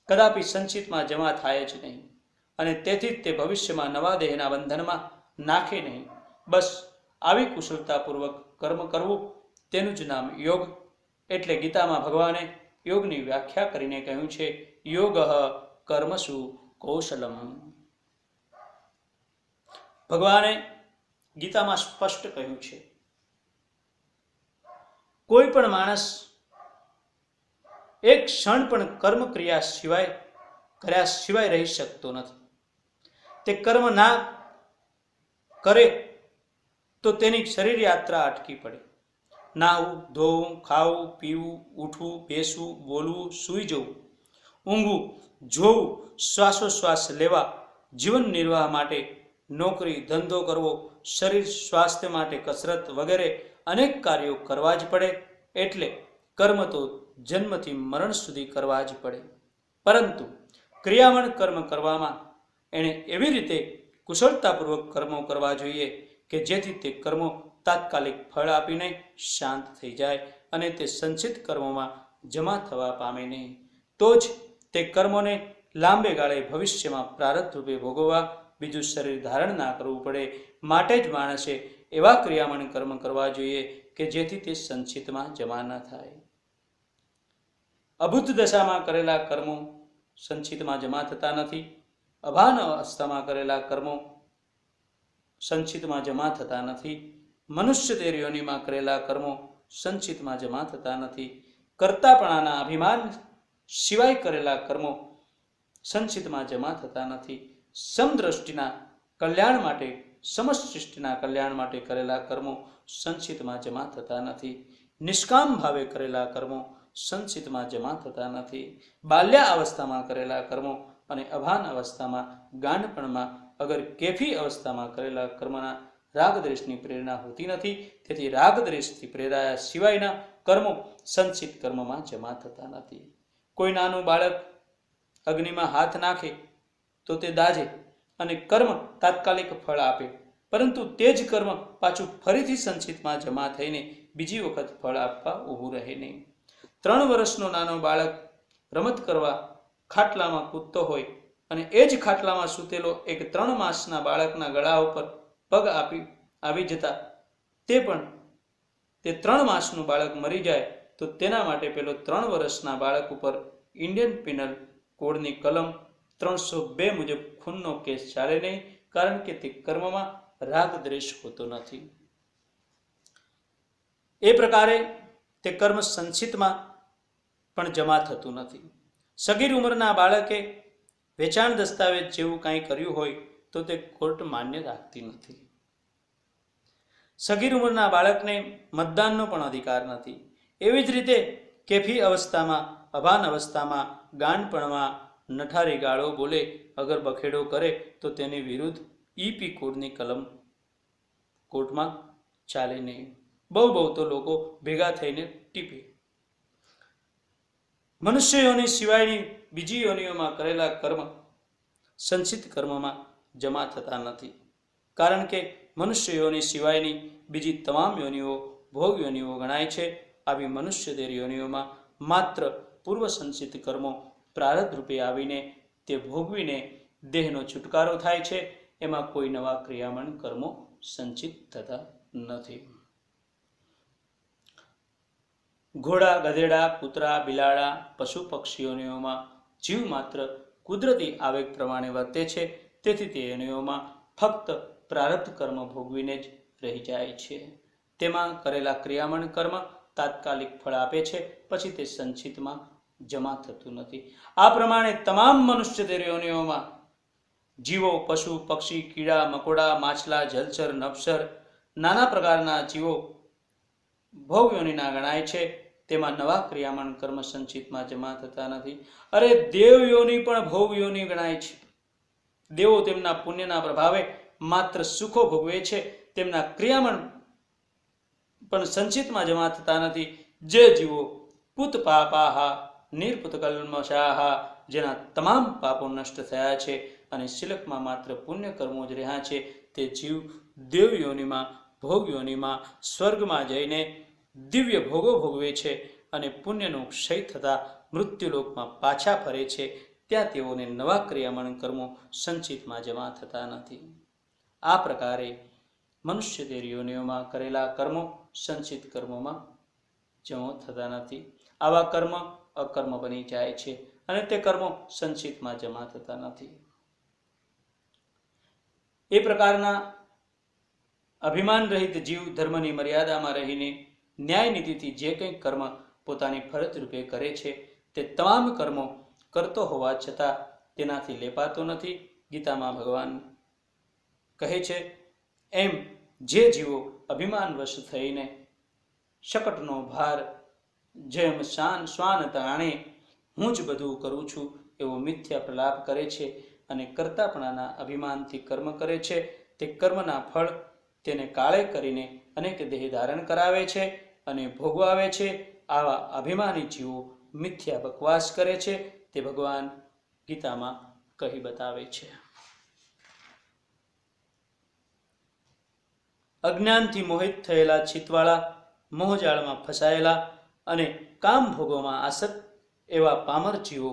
કદાપી સંચિતમાં જમા થાય જ નહીં, અને તેથી જ તે ભવિષ્યમાં નવા દેહના બંધનમાં નાખે નહીં. બસ આવી કુશળતાપૂર્વક કર્મ કરવું, તેનું જ નામ યોગ. એટલે ગીતામાં ભગવાને યોગની વ્યાખ્યા કરીને કહ્યું છે, યોગ કર્મસુ કૌશલમ. ભગવાને ગીતામાં સ્પષ્ટ કહ્યું છે, કોઈ પણ માણસ એક ક્ષણ પણ કર્મ કર્યા સિવાય રહી શકતો નથી. તે કર્મ ના કરે તો તેની શરીર યાત્રા અટકી પડે. નાહવું, ધોવું, ખાવું, પીવું, ઉઠવું, બેસવું, બોલવું, સૂઈ જવું, ઊંઘવું, જોવું, શ્વાસોશ્વાસ લેવા, જીવન નિર્વાહ માટે નોકરી ધંધો કરવો, શરીર સ્વાસ્થ્ય માટે કસરત વગેરે અનેક કાર્યો કરવા જ પડે. એટલે કર્મ તો જન્મથી મરણ સુધી કરવા જ પડે. પરંતુ ક્રિયામણ કર્મ કરવામાં એણે એવી રીતે કુશળતાપૂર્વક કર્મો કરવા જોઈએ કે જેથી તે કર્મો તાત્કાલિક ફળ આપીને શાંત થઈ જાય અને તે સંચિત કર્મોમાં જમા થવા પામે નહીં. તો જ તે કર્મોને લાંબે ગાળે ભવિષ્યમાં પ્રારબ્ધ રૂપે ભોગવવા બીજું શરીર ધારણ ના કરવું પડે. માટે જ માણસે એવા ક્રિયામણ કર્મ કરવા જોઈએ કે જેથી તે સંચિતમાં જમા ન થાય. અભૂત દશામાં કરેલા કર્મો સંચિતમાં જમા થતા નથી. અભાન અવસ્થામાં કરેલા કર્મો સંચિતમાં જમા થતા નથી. મનુષ્ય યોનિમાં કરેલા કર્મો સંચિતમાં જમા થતા નથી. કર્તાપણાના અભિમાન સિવાય કરેલા કર્મો સંચિતમાં જમા થતા નથી. સમદ્રષ્ટિના કલ્યાણ માટે, સમસૃષ્ટિના કલ્યાણ માટે કરેલા કર્મો સંચિતમાં જમા થતા નથી. નિષ્કામ ભાવે કરેલા કર્મો સંચિતમાં જમા થતા નથી. બાલ્ય અવસ્થામાં કરેલા કર્મો અને અભાન અવસ્થામાં, ગાંડપણમાં, અગર કેફી અવસ્થામાં કરેલા કર્મના રાગદ્વેષની પ્રેરણા હોતી નથી. તેથી રાગદ્વેષથી પ્રેરાયા સિવાયના કર્મો સંચિત કર્મમાં જમા થતા નથી. કોઈ નાનું બાળક અગ્નિમાં હાથ નાખે તો તે દાઝે અને કર્મ તાત્કાલિક ફળ આપે, પરંતુ તે જ કર્મ પાછું ફરીથી સંચિતમાં જમા થઈને બીજી વખત ફળ આપવા ઊભું રહે નહીં. 3 વર્ષનો નાનો બાળક રમત કરવા ખાટલામાં કૂદતો હોય અને એ જ ખાટલામાં સૂતેલો એક 3 માસના બાળકના ગળા ઉપર પગ આવી જતા તે 3 માસનું બાળક મરી જાય તો તેના માટે પેલો 3 વર્ષના બાળક ઉપર ઇન્ડિયન પિનલ કોડની કલમ 302 મુજબ ખૂનનો કેસ ચાલે નહીં, કારણ કે તે કર્મમાં રાગ દ્વેષ હોતો નથી. એ પ્રકારે તે કર્મ સંચિતમાં પણ જમા થતું નથી. સગીર ઉંમરના બાળકે વેચાણ દસ્તાવેજ જેવું કંઈ કર્યું હોય તો તે કોર્ટ માન્ય રાખતી નથી. સગીર ઉંમરના બાળકને મતદાનનો પણ અધિકાર નથી. એવી જ રીતે કેફી અવસ્થામાં, અભાન અવસ્થામાં, ગાંડપણમાં નઠારી ગાળો બોલે, અગર બખેડો કરે તો તેની વિરુદ્ધ ઈપી કોડની કલમ કોર્ટમાં ચાલે નહીં. બહુ તો લોકો ભેગા થઈને ટીપે. મનુષ્ય યોનિ સિવાયની બીજી યોનિઓમાં કરેલા કર્મ સંચિત કર્મમાં જમા થતા નથી, કારણ કે મનુષ્ય યોનિ સિવાયની બીજી તમામ યોનિઓ ભોગ યોનિઓ ગણાય છે. આવી મનુષ્ય દેહ યોનિઓમાં માત્ર પૂર્વ સંચિત કર્મો પ્રારબ્ધ રૂપે આવીને તે ભોગવીને દેહનો છુટકારો થાય છે. એમાં કોઈ નવા ક્રિયામણ કર્મો સંચિત થતા નથી. ઘોડા, ગધેડા, કૂતરા, બિલાડા, પશુ પક્ષીઓમાં જીવ માત્ર કુદરતી આવેગ પ્રમાણે વર્તે છે. તેથી તે યોનિઓમાં ફક્ત પ્રારબ્ધ કર્મ ભોગવીને જ રહી જાય છે. તેમાં કરેલા ક્રિયામણ કર્મ તાત્કાલિક ફળ આપે છે, પછી તે સંચિતમાં જમા થતું નથી. આ પ્રમાણે તમામ મનુષ્ય યોનિઓમાં જીવો, પશુ પક્ષી, કીડા મકોડા, માછલા, જલચર, નભસર, નાના પ્રકારના જીવો ભોગ યોનિના ગણાય છે. તેમાં નવા ક્રિયામણ કર્મ સંચિતમાં જમા થતા નથી. અરે દેવ યોનિ પણ ભોગ યોનિ ગણાય છે. દેવો તેમના પુણ્યના પ્રભાવે માત્ર સુખો ભોગવે છે. તેમના ક્રિયામણ પણ સંચિતમાં જમા થતા નથી. જે જીવો પુત પાપાહા નિર્પુત કલ્મષાહા, જેના તમામ પાપો નષ્ટ થયા છે અને શિલકમાં માત્ર પુણ્ય કર્મો જ રહ્યા છે, તે જીવ દેવ યોનિમાં, ભોગ યોનિમાં, સ્વર્ગમાં જઈને દિવ્ય ભોગો ભોગવે છે અને પુણ્યનો ક્ષય થતાં મૃત્યુલોકમાં પાછા ફરે છે, ત્યાં તેઓને નવા ક્રિયામણ કર્મો સંચિતમાં જમા થતા નથી. આ પ્રકારે મનુષ્ય દેહ કરેલા કર્મો સંચિત કર્મોમાં જમા થતા નથી. આવા કર્મ અકર્મ બની જાય છે અને તે કર્મો સંચિતમાં જમા થતા નથી. એ પ્રકારના અભિમાન રહિત જીવ ધર્મની મર્યાદામાં રહીને ન્યાય નીતિથી જે કંઈ કર્મ પોતાની ફરજ રૂપે કરે છે તે તમામ કર્મો કરતો હોવા છતાં તેનાથી લેપાતો નથી. ગીતામાં ભગવાન કહે છે એમ જે જીવો અભિમાનવશ થઈને શકટનો ભાર જેમ શ્વાન તાણે હું જ બધું કરું છું એવો મિથ્યા પ્રલાપ કરે છે અને કરતાપણાના અભિમાનથી કર્મ કરે છે, તે કર્મના ફળ તેને કાળે કરીને અનેક દેહ ધારણ કરાવે છે અને ભોગવાવે છે. આવા અભિમાની જીવો મિથ્યા બકવાસ કરે છે, તે ભગવાન ગીતામાં કહી બતાવે છે. અજ્ઞાનથી મોહિત થયેલા ચિત્તવાળા, મોહજાળમાં ફસાયેલા અને કામ ભોગોમાં આસક્ત એવા પામર જીવો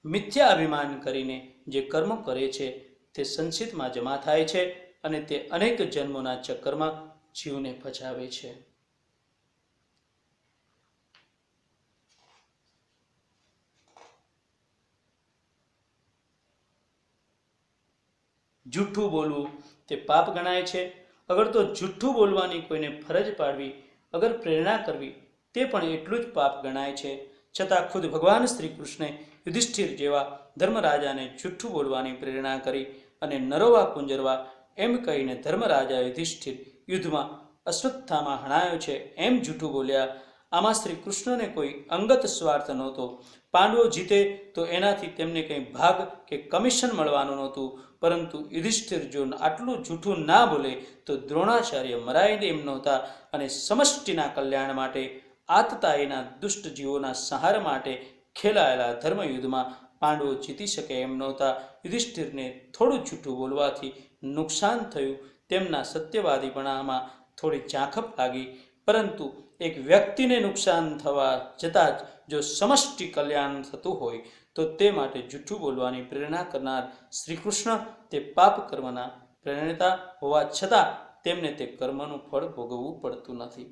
મિથ્યા અભિમાન કરીને જે કર્મ કરે છે તે સંચિતમાં જમા થાય છે અને તે અનેક જન્મોના ચક્કરમાં જીવને ફસાવે છે. જૂઠું બોલવું તે પાપ ગણાય છે. અગર તો જૂઠું બોલવાની કોઈને ફરજ પાડવી, અગર પ્રેરણા કરવી તે પણ એટલું જ પાપ ગણાય છે. છતાં ખુદ ભગવાન શ્રી કૃષ્ણે યુધિષ્ઠિર જેવા ધર્મરાજાને જૂઠું બોલવાની પ્રેરણા કરી અને નરોવા કુંજરવા એમ કહીને ધર્મરાજા યુધિષ્ઠિર યુદ્ધમાં અશ્વત્થામાં હણાયો છે એમ જૂઠું બોલ્યા. આમાં શ્રી કૃષ્ણને કોઈ અંગત સ્વાર્થ નહોતો. પાંડવો જીતે તો એનાથી તેમને કંઈ ભાગ કે કમિશન મળવાનું નહોતું, પરંતુ યુધિષ્ઠિર જો આટલું જૂઠું ના બોલે તો દ્રોણાચાર્ય મરાય એમ નહોતા અને સમષ્ટિના કલ્યાણ માટે આતતાયીના દુષ્ટ જીવોના સંહાર માટે ખેલાયેલા ધર્મયુદ્ધમાં પાંડવો જીતી શકે એમ નહોતા. યુધિષ્ઠિરને થોડું જૂઠું બોલવાથી નુકસાન થયું, તેમના સત્યવાદીપણામાં થોડી ઝાંખપ લાગી, પરંતુ એક વ્યક્તિને નુકસાન થવા જતાં જ જો સમષ્ટિ કલ્યાણ થતું હોય તો તે માટે જૂઠું બોલવાની પ્રેરણા કરનાર શ્રી કૃષ્ણ તે પાપ કર્મના પ્રેરણેતા હોવા છતાં તેમને તે કર્મનું ફળ ભોગવવું પડતું નથી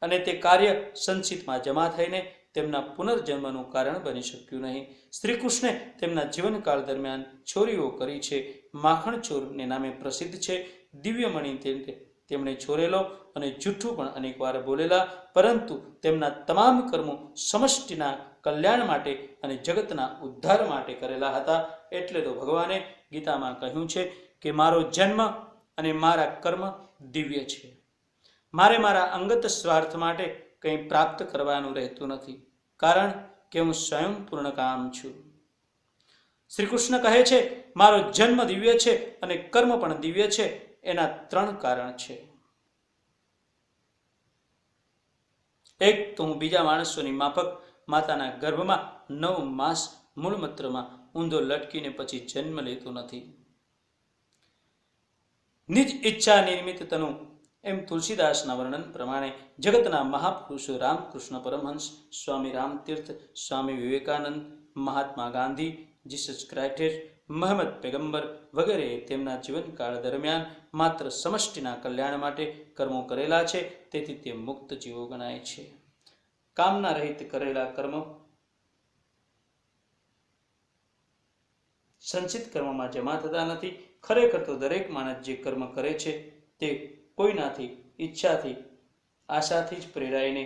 અને તે કાર્ય સંચિતમાં જમા થઈને તેમના પુનર્જન્મનું કારણ બની શક્યું નહીં. શ્રી કૃષ્ણે તેમના જીવનકાળ દરમિયાન ચોરીઓ કરી છે. માખણ ચોરને નામે પ્રસિદ્ધ છે. દિવ્યમણી તેમણે ચોરેલો અને જૂઠું પણ અનેક વાર બોલેલા, પરંતુ તેમના તમામ કર્મો સમષ્ટિના કલ્યાણ માટે અને જગતના ઉદ્ધાર માટે કરેલા હતા. એટલે તો ભગવાને ગીતામાં કહ્યું છે કે મારો જન્મ અને મારા કર્મ દિવ્ય છે. મારે મારા અંગત સ્વાર્થ માટે કંઈ પ્રાપ્ત કરવાનું રહેતું નથી, કારણ કે હું સ્વયં પૂર્ણકામ છું. શ્રી કૃષ્ણ કહે છે મારો જન્મ દિવ્ય છે અને કર્મ પણ દિવ્ય છે. એના 3 કારણ છે. એક તો હું બીજા માણસોની માફક માતાના ગર્ભમાં 9 માસ મૂળમૂત્રમાં ઊંધો લટકીને પછી જન્મ લેતો નથી. નિજ ઈચ્છા નિર્મિત તનું એમ તુલસીદાસના વર્ણન પ્રમાણે જગતના મહાપુરુષો રામકૃષ્ણ પરમહંસ, સ્વામી રામતીર્થ, સ્વામી વિવેકાનંદ, મહાત્મા ગાંધી, જીસસ ક્રાઇસ્ટ, મહમ્મદ પેગમ્બર વગેરે તેમના જીવનકાળ દરમિયાન માત્ર સમષ્ટિના કલ્યાણ માટે કર્મો કરેલા છે. તેથી તે મુક્ત જીવો ગણાય છે. કામના રહિત કરેલા કર્મ સંચિત કર્મમાં જમા થતા નથી. ખરેખર તો દરેક માણસ જે કર્મ કરે છે તે કોઈનાથી, ઈચ્છાથી, આશાથી જ પ્રેરાઈને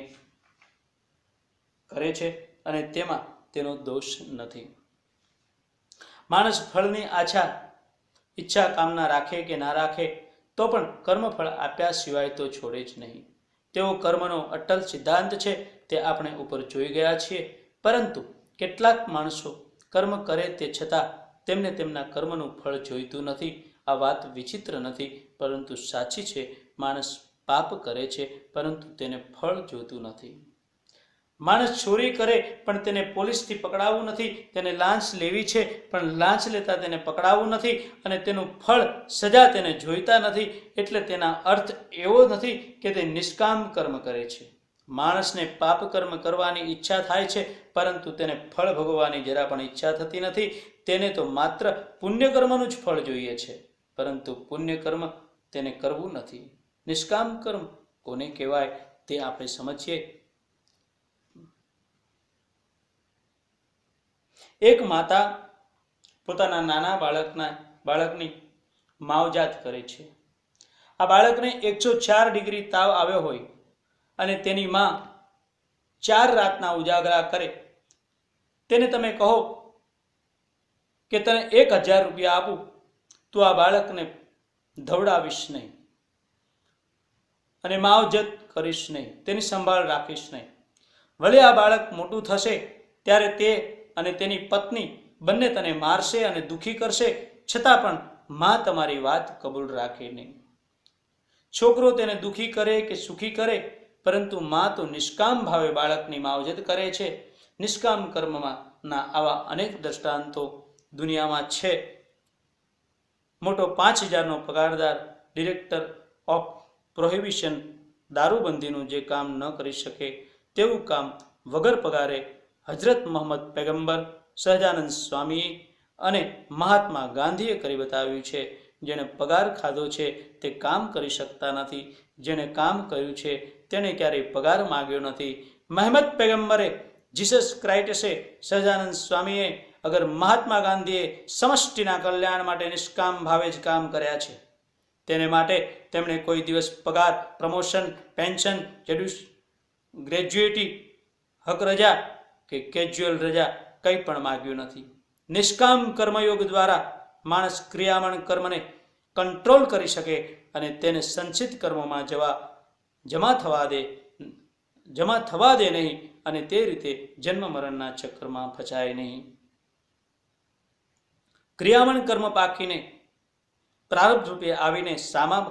કરે છે અને તેમાં તેનો દોષ નથી. માણસ ફળની ઈચ્છા કામના રાખે કે ના રાખે તો પણ કર્મફળ આપ્યા સિવાય તો છોડે જ નહીં. તેવો કર્મનો અટલ સિદ્ધાંત છે, તે આપણે ઉપર જોઈ ગયા છીએ. પરંતુ કેટલાક માણસો કર્મ કરે તે છતાં તેમને તેમના કર્મનું ફળ જોઈતું નથી. આ વાત વિચિત્ર નથી, પરંતુ સાચી છે. માણસ પાપ કરે છે પરંતુ તેને ફળ જોતું નથી. માણસ ચોરી કરે પણ તેને પોલીસથી પકડાવવું નથી. તેને લાંચ લેવી છે પણ લાંચ લેતા તેને પકડાવવું નથી અને તેનું ફળ, સજા તેને જોઈતા નથી. એટલે તેના અર્થ એવો નથી કે તે નિષ્કામ કર્મ કરે છે. માણસને પાપ કર્મ કરવાની ઈચ્છા થાય છે, પરંતુ તેને ફળ ભોગવવાની જરા પણ ઈચ્છા થતી નથી. તેને તો માત્ર પુણ્યકર્મનું જ ફળ જોઈએ છે, પરંતુ પુણ્યકર્મ તેને કરવું નથી. નિષ્કામ કર્મ કોને કહેવાય તે આપણે સમજીએ. એક માતા પોતાના નાના બાળકની માવજાત કરે છે. આ બાળકને 104 ડિગ્રી તાવ આવ્યો હોય અને તેની માં 4 રાતના ઉજાગરા કરે. તેને તમે કહો કે તને 1000 રૂપિયા આપું, તું આ બાળકને ધવડાવીશ નહીં અને માવજત કરીશ નહીં, તેની સંભાળ રાખીશ નહીં. ભલે આ બાળક મોટું થશે ત્યારે તે અને તેની પત્ની બંને તને મારશે અને દુખી કરશે, છતાં પણ માં તમારી વાત કબૂલ રાખે નહીં. છોકરો તેને દુખી કરે કે સુખી કરે, પરંતુ માં તો નિષ્કામ ભાવે બાળકની માવજત કરે છે. નિષ્કામ કર્મમાં આવા અનેક દ્રષ્ટાંતો દુનિયામાં છે. મોટો 5000નો પગારદાર ડિરેક્ટર ઓફ પ્રોહિબિશન દારૂબંધીનું જે કામ ન કરી શકે તેવું કામ વગર પગારે હજરત મોહમ્મદ પૈગંબર, સહજાનંદ સ્વામી અને મહાત્મા ગાંધીએ કરી બતાવ્યું છે. જેણે પગાર ખાધો છે તે કામ કરી શકતા નથી. જેણે કામ કર્યું છે તેણે ક્યારેય પગાર માગ્યો નથી. મહમ્મદ પૈગંબરે, જીસસ ક્રાઇસ્ટે, સહજાનંદ સ્વામીએ, અગર મહાત્મા ગાંધીએ સમષ્ટિના કલ્યાણ માટે નિષ્કામ ભાવે જ કામ કર્યા છે. તેને માટે તેમણે કોઈ દિવસ પગાર, પ્રમોશન, પેન્શન, ગ્રેજ્યુએટી, હક રજા કે કેજ્યુઅલ રજા કંઈ પણ માગ્યું નથી. નિષ્કામ કર્મયોગ દ્વારા માણસ ક્રિયામણ કર્મને કંટ્રોલ કરી શકે અને તેને સંચિત કર્મોમાં જમા થવા દે નહીં અને તે રીતે જન્મ મરણના ચક્રમાં ફસાય નહીં. ક્રિયામણ કર્મ પાકીને પ્રારબ્ધ રૂપે આવીને સામા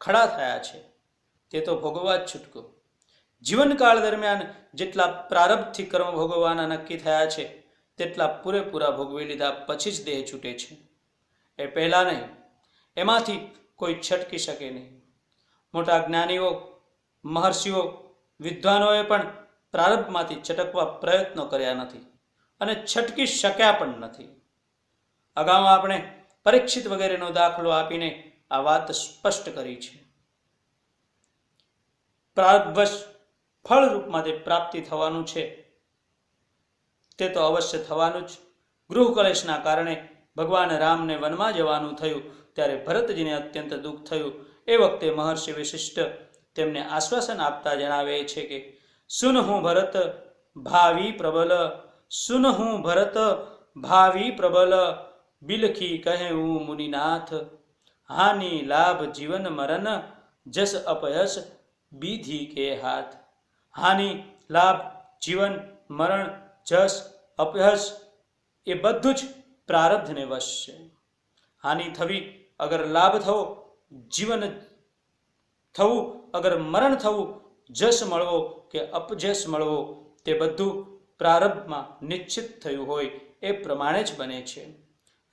ખડા થયા છે તે તો ભોગવવા જ છૂટકો. જીવનકાળ દરમિયાન જેટલા પ્રારબ્ધથી કર્મ ભોગવવાના નક્કી થયા છે તેટલા પૂરેપૂરા ભોગવી લીધા પછી જ દેહ છૂટે છે, એ પહેલા નહીં. એમાંથી કોઈ છટકી શકે નહીં. મોટા જ્ઞાનીઓ, મહર્ષિઓ, વિદ્વાનોએ પણ પ્રારબ્ધમાંથી છટકવા પ્રયત્નો કર્યા નથી અને છટકી શક્યા પણ નથી. અગાઉ આપણે પરીક્ષિત વગેરેનો દાખલો આપીને આ વાત સ્પષ્ટ કરી છે. પ્રારબ્ધવશ ફળ રૂપમાં તે પ્રાપ્તિ થવાનું છે તે તો અવશ્ય થવાનું જ. ગૃહ કલેશના કારણે ભગવાન રામને વનમાં જવાનું થયું ત્યારે ભરતજીને અત્યંત દુઃખ થયું. એ વખતે મહર્ષિ વશિષ્ઠ તેમને આશ્વાસન આપતા જણાવે છે કે સુનહું ભરત ભાવિ પ્રબલ, સુનહું ભરત ભાવિ પ્રબલ, બિલખી કહે મુનિનાથ, હાનિ લાભ જીવન મરણ, જસ અપયશ બીધી કે હાથ. હાનિ, લાભ, જીવન, મરણ, જસ, અપયશ એ બધું જ પ્રારબ્ધને વશ છે. હાનિ થવી, અગર લાભ થવો, જીવન થવું, અગર મરણ થવું, જસ મળવો કે અપજસ મળવો, તે બધું પ્રારબ્ધમાં નિશ્ચિત થયું હોય એ પ્રમાણે જ બને છે.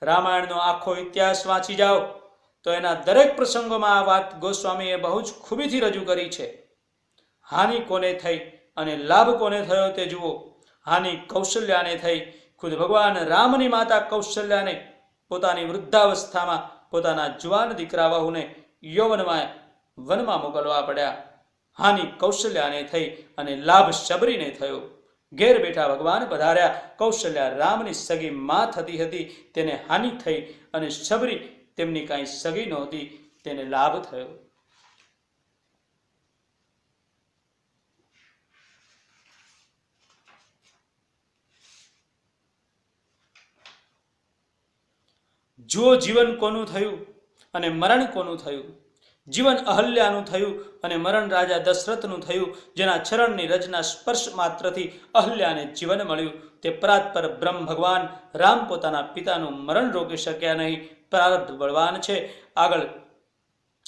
રામાયણનો આખો ઇતિહાસ વાંચી જાઓ તો એના દરેક પ્રસંગોમાં આ વાત ગોસ્વામીએ બહુ જ ખૂબીથી રજૂ કરી છે. હાનિ કોને થઈ અને લાભ કોને થયો તે જુઓ. હાનિ કૌશલ્યાને થઈ. ખુદ ભગવાન રામની માતા કૌશલ્યાને પોતાની વૃદ્ધાવસ્થામાં પોતાના જુવાન દીકરા વહુને વનમાં મોકલવા પડ્યા. હાનિ કૌશલ્યાને થઈ અને લાભ શબરીને થયો. ઘેર બેઠા ભગવાન પધાર્યા. કૌશલ્યા રામની સગી માં થતી હતી, તેને હાનિ થઈ અને શબરી તેમની કાંઈ સગી નહોતી, તેને લાભ થયો. જુઓ જીવન કોનું થયું અને મરણ કોનું થયું. જીવન અહલ્યાનું થયું અને મરણ રાજા દશરથનું થયું, જેના ચરણની રજના સ્પર્શ માત્રથી અહલ્યાને જીવન મળ્યું. તે પરાત્પર બ્રહ્મ ભગવાન રામ પોતાના પિતાનું મરણ રોકી શક્યા નહીં. પ્રારબ્ધ બળવાન છે.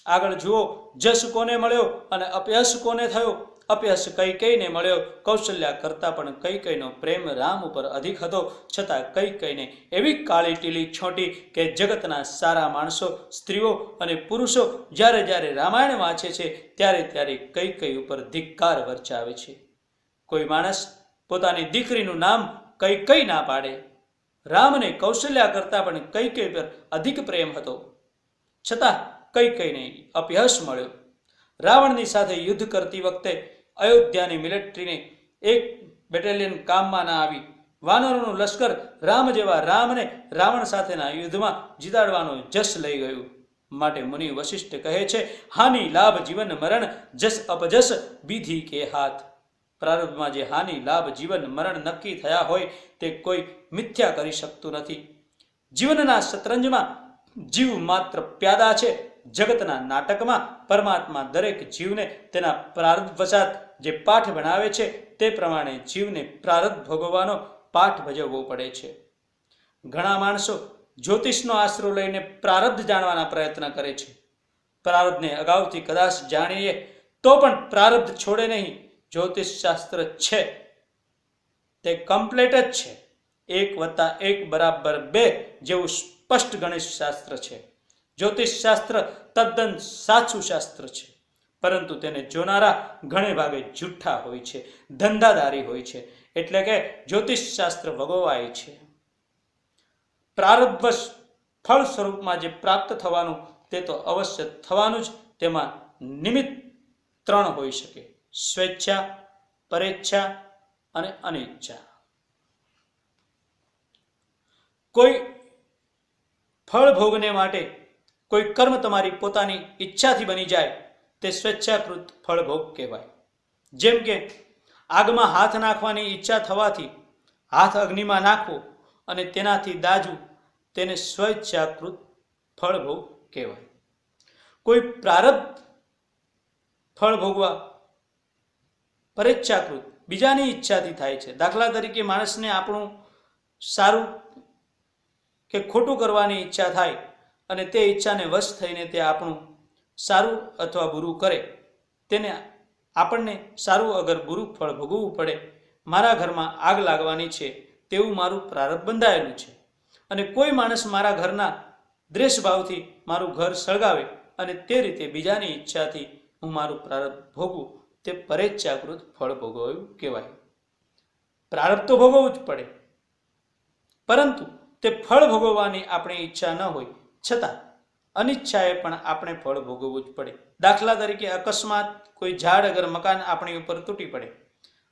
આગળ જુઓ, જસ કોને મળ્યો અને અપયશ કોને થયો. અપયશ કૈકેયીને મળ્યો. કૌશલ્યા કરતાં પણ કૈકેયીનો પ્રેમ રામ ઉપર અધિક હતો, છતાં કૈકેયીને એવી કાળી ટીલી છોંટી કે જગતના સારા માણસો, સ્ત્રીઓ અને પુરુષો જ્યારે જ્યારે રામાયણ વાંચે છે ત્યારે ત્યારે કૈકેયી ઉપર ધિક્કાર વર્ચાવે છે. કોઈ માણસ પોતાની દીકરીનું નામ કૈકેયી ના પાડે. રામને કૌશલ્યા કરતાં પણ કૈકેયી પર અધિક પ્રેમ હતો, છતાં કૈકેયીને અપયશ મળ્યો. રાવણની સાથે યુદ્ધ કરતી વખતે અયોધ્યાની મિલિટરીને એક બેટેલિયન કામમાં ના આવી. વાનરોનું લશ્કર રામ જેવા રામને રાવણ સાથેના યુદ્ધમાં જીતાડવાનો જશ લઈ ગયું. માટે મુનિ વશિષ્ઠ કહે છે, હાનિ લાભ જીવન મરણ, જસ અપજસ વિધિ કે હાથ. પ્રારબ્ધમાં જે હાનિ લાભ જીવન મરણ નક્કી થયા હોય તે કોઈ મિથ્યા કરી શકતું નથી. જીવનના શતરંજમાં જીવ માત્ર પ્યાદા છે. જગતના નાટકમાં પરમાત્મા દરેક જીવને તેના પ્રારબ્ધ વશાત જે પાઠ ભણાવે છે તે પ્રમાણે જીવને પ્રારબ્ધ ભોગવવાનો પાઠ ભજવવો પડે છે. ઘણા માણસો જ્યોતિષનો આશરો લઈને પ્રારબ્ધ જાણવાના પ્રયત્ન કરે છે. પ્રારબ્ધને અગાઉથી કદાચ જાણીએ તો પણ પ્રારબ્ધ છોડે નહીં. જ્યોતિષ શાસ્ત્ર છે તે કમ્પ્લેટ જ છે. 1+1=2 જેવું સ્પષ્ટ ગણિત શાસ્ત્ર છે. જ્યોતિષ શાસ્ત્ર તદ્દન સાચું શાસ્ત્ર છે, પરંતુ તેને જોનારા ઘણે ભાગે જુઠ્ઠા હોય છે, ધંધાદારી હોય છે, એટલે કે જ્યોતિષ શાસ્ત્ર વગોવાય છે. પ્રારબ્ધ ફળ સ્વરૂપમાં જે પ્રાપ્ત થવાનું તે તો અવશ્ય થવાનું જ. તેમાં નિમિત્ત 3 હોઈ શકે: સ્વેચ્છા, પરેચ્છા અને અનિચ્છા. કોઈ ફળ ભોગને માટે કોઈ કર્મ તમારી પોતાની ઈચ્છાથી બની જાય તે સ્વેચ્છાકૃત ફળ ભોગ કહેવાય. જેમ કે આગમાં હાથ નાખવાની ઈચ્છા થવાથી હાથ અગ્નિમાં નાખવો અને તેનાથી દાજવું, તેને સ્વેચ્છાકૃત ફળ ભોગ કહેવાય. કોઈ પ્રારબ્ધ ફળ ભોગવા પરેચ્છાકૃત બીજાની ઈચ્છાથી થાય છે. દાખલા તરીકે માણસને આપણું સારું કે ખોટું કરવાની ઈચ્છા થાય અને તે ઈચ્છાને વશ થઈને તે આપણું સારું અથવા બુરું કરે, તેને આપણને સારું અગર બુરું ફળ ભોગવવું પડે. મારા ઘરમાં આગ લાગવાની છે તેવું મારું પ્રારબ્ધ બંધાયેલું છે અને કોઈ માણસ મારા ઘરના દ્વેષભાવથી મારું ઘર સળગાવે અને તે રીતે બીજાની ઈચ્છાથી હું મારું પ્રારબ્ધ ભોગવું, તે પરેચ્છાકૃત ફળ ભોગવ્યું કહેવાય. પ્રારબ્ધ તો ભોગવવું જ પડે, પરંતુ તે ફળ ભોગવવાની આપણી ઈચ્છા ન હોય છતાં અનિચ્છાએ પણ આપણે ફળ ભોગવવું જ પડે. દાખલા તરીકે અકસ્માત કોઈ ઝાડ અગર મકાન આપણી ઉપર તૂટી પડે,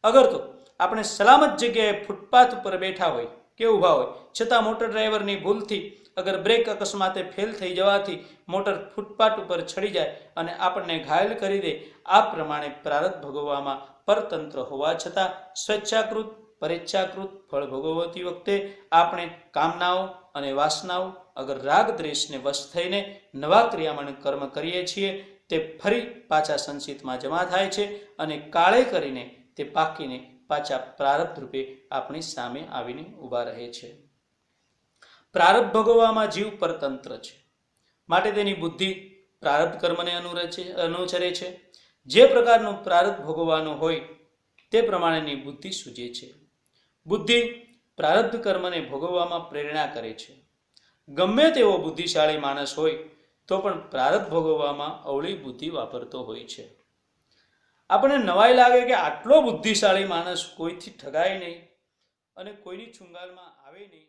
અગર તો આપણે સલામત જગ્યાએ ફૂટપાથ ઉપર બેઠા હોય કે ઊભા હોય, છતાં મોટર ડ્રાઈવરની ભૂલથી અગર બ્રેક અકસ્માતે ફેલ થઈ જવાથી મોટર ફૂટપાથ ઉપર ચડી જાય અને આપણને ઘાયલ કરી દે, આ પ્રમાણે પ્રારબ્ધ ભોગવવામાં પરતંત્ર હોવા છતાં સ્વેચ્છાકૃત પરેચ્છાકૃત ફળ ભોગવતી વખતે આપણે કામનાઓ અને વાસનાઓ અગર રાગ દ્વેષને વશ થઈને નવા ક્રિયામણ કર્મ કરીએ છીએ તે ફરી પાછા સંચિતમાં જમા થાય છે અને કાળે કરીને તે પાકીને પાછા પ્રારબ્ધ રૂપે આપણી સામે આવીને ઊભા રહે છે. પ્રારબ્ધ ભોગવવામાં જીવ પરતંત્ર છે, માટે તેની બુદ્ધિ પ્રારબ્ધ કર્મને અનુસરે છે. જે પ્રકારનું પ્રારબ્ધ ભોગવવાનું હોય તે પ્રમાણેની બુદ્ધિ સૂજે છે. બુદ્ધિ પ્રારબ્ધ કર્મને ભોગવવામાં પ્રેરણા કરે છે. ગમે તેવો બુદ્ધિશાળી માણસ હોય તો પણ પ્રારબ્ધ ભોગવવામાં અવળી બુદ્ધિ વાપરતો હોય છે. આપણને નવાઈ લાગે કે આટલો બુદ્ધિશાળી માણસ કોઈથી ઠગાય નહીં અને કોઈની છુંગાલમાં આવે નહીં.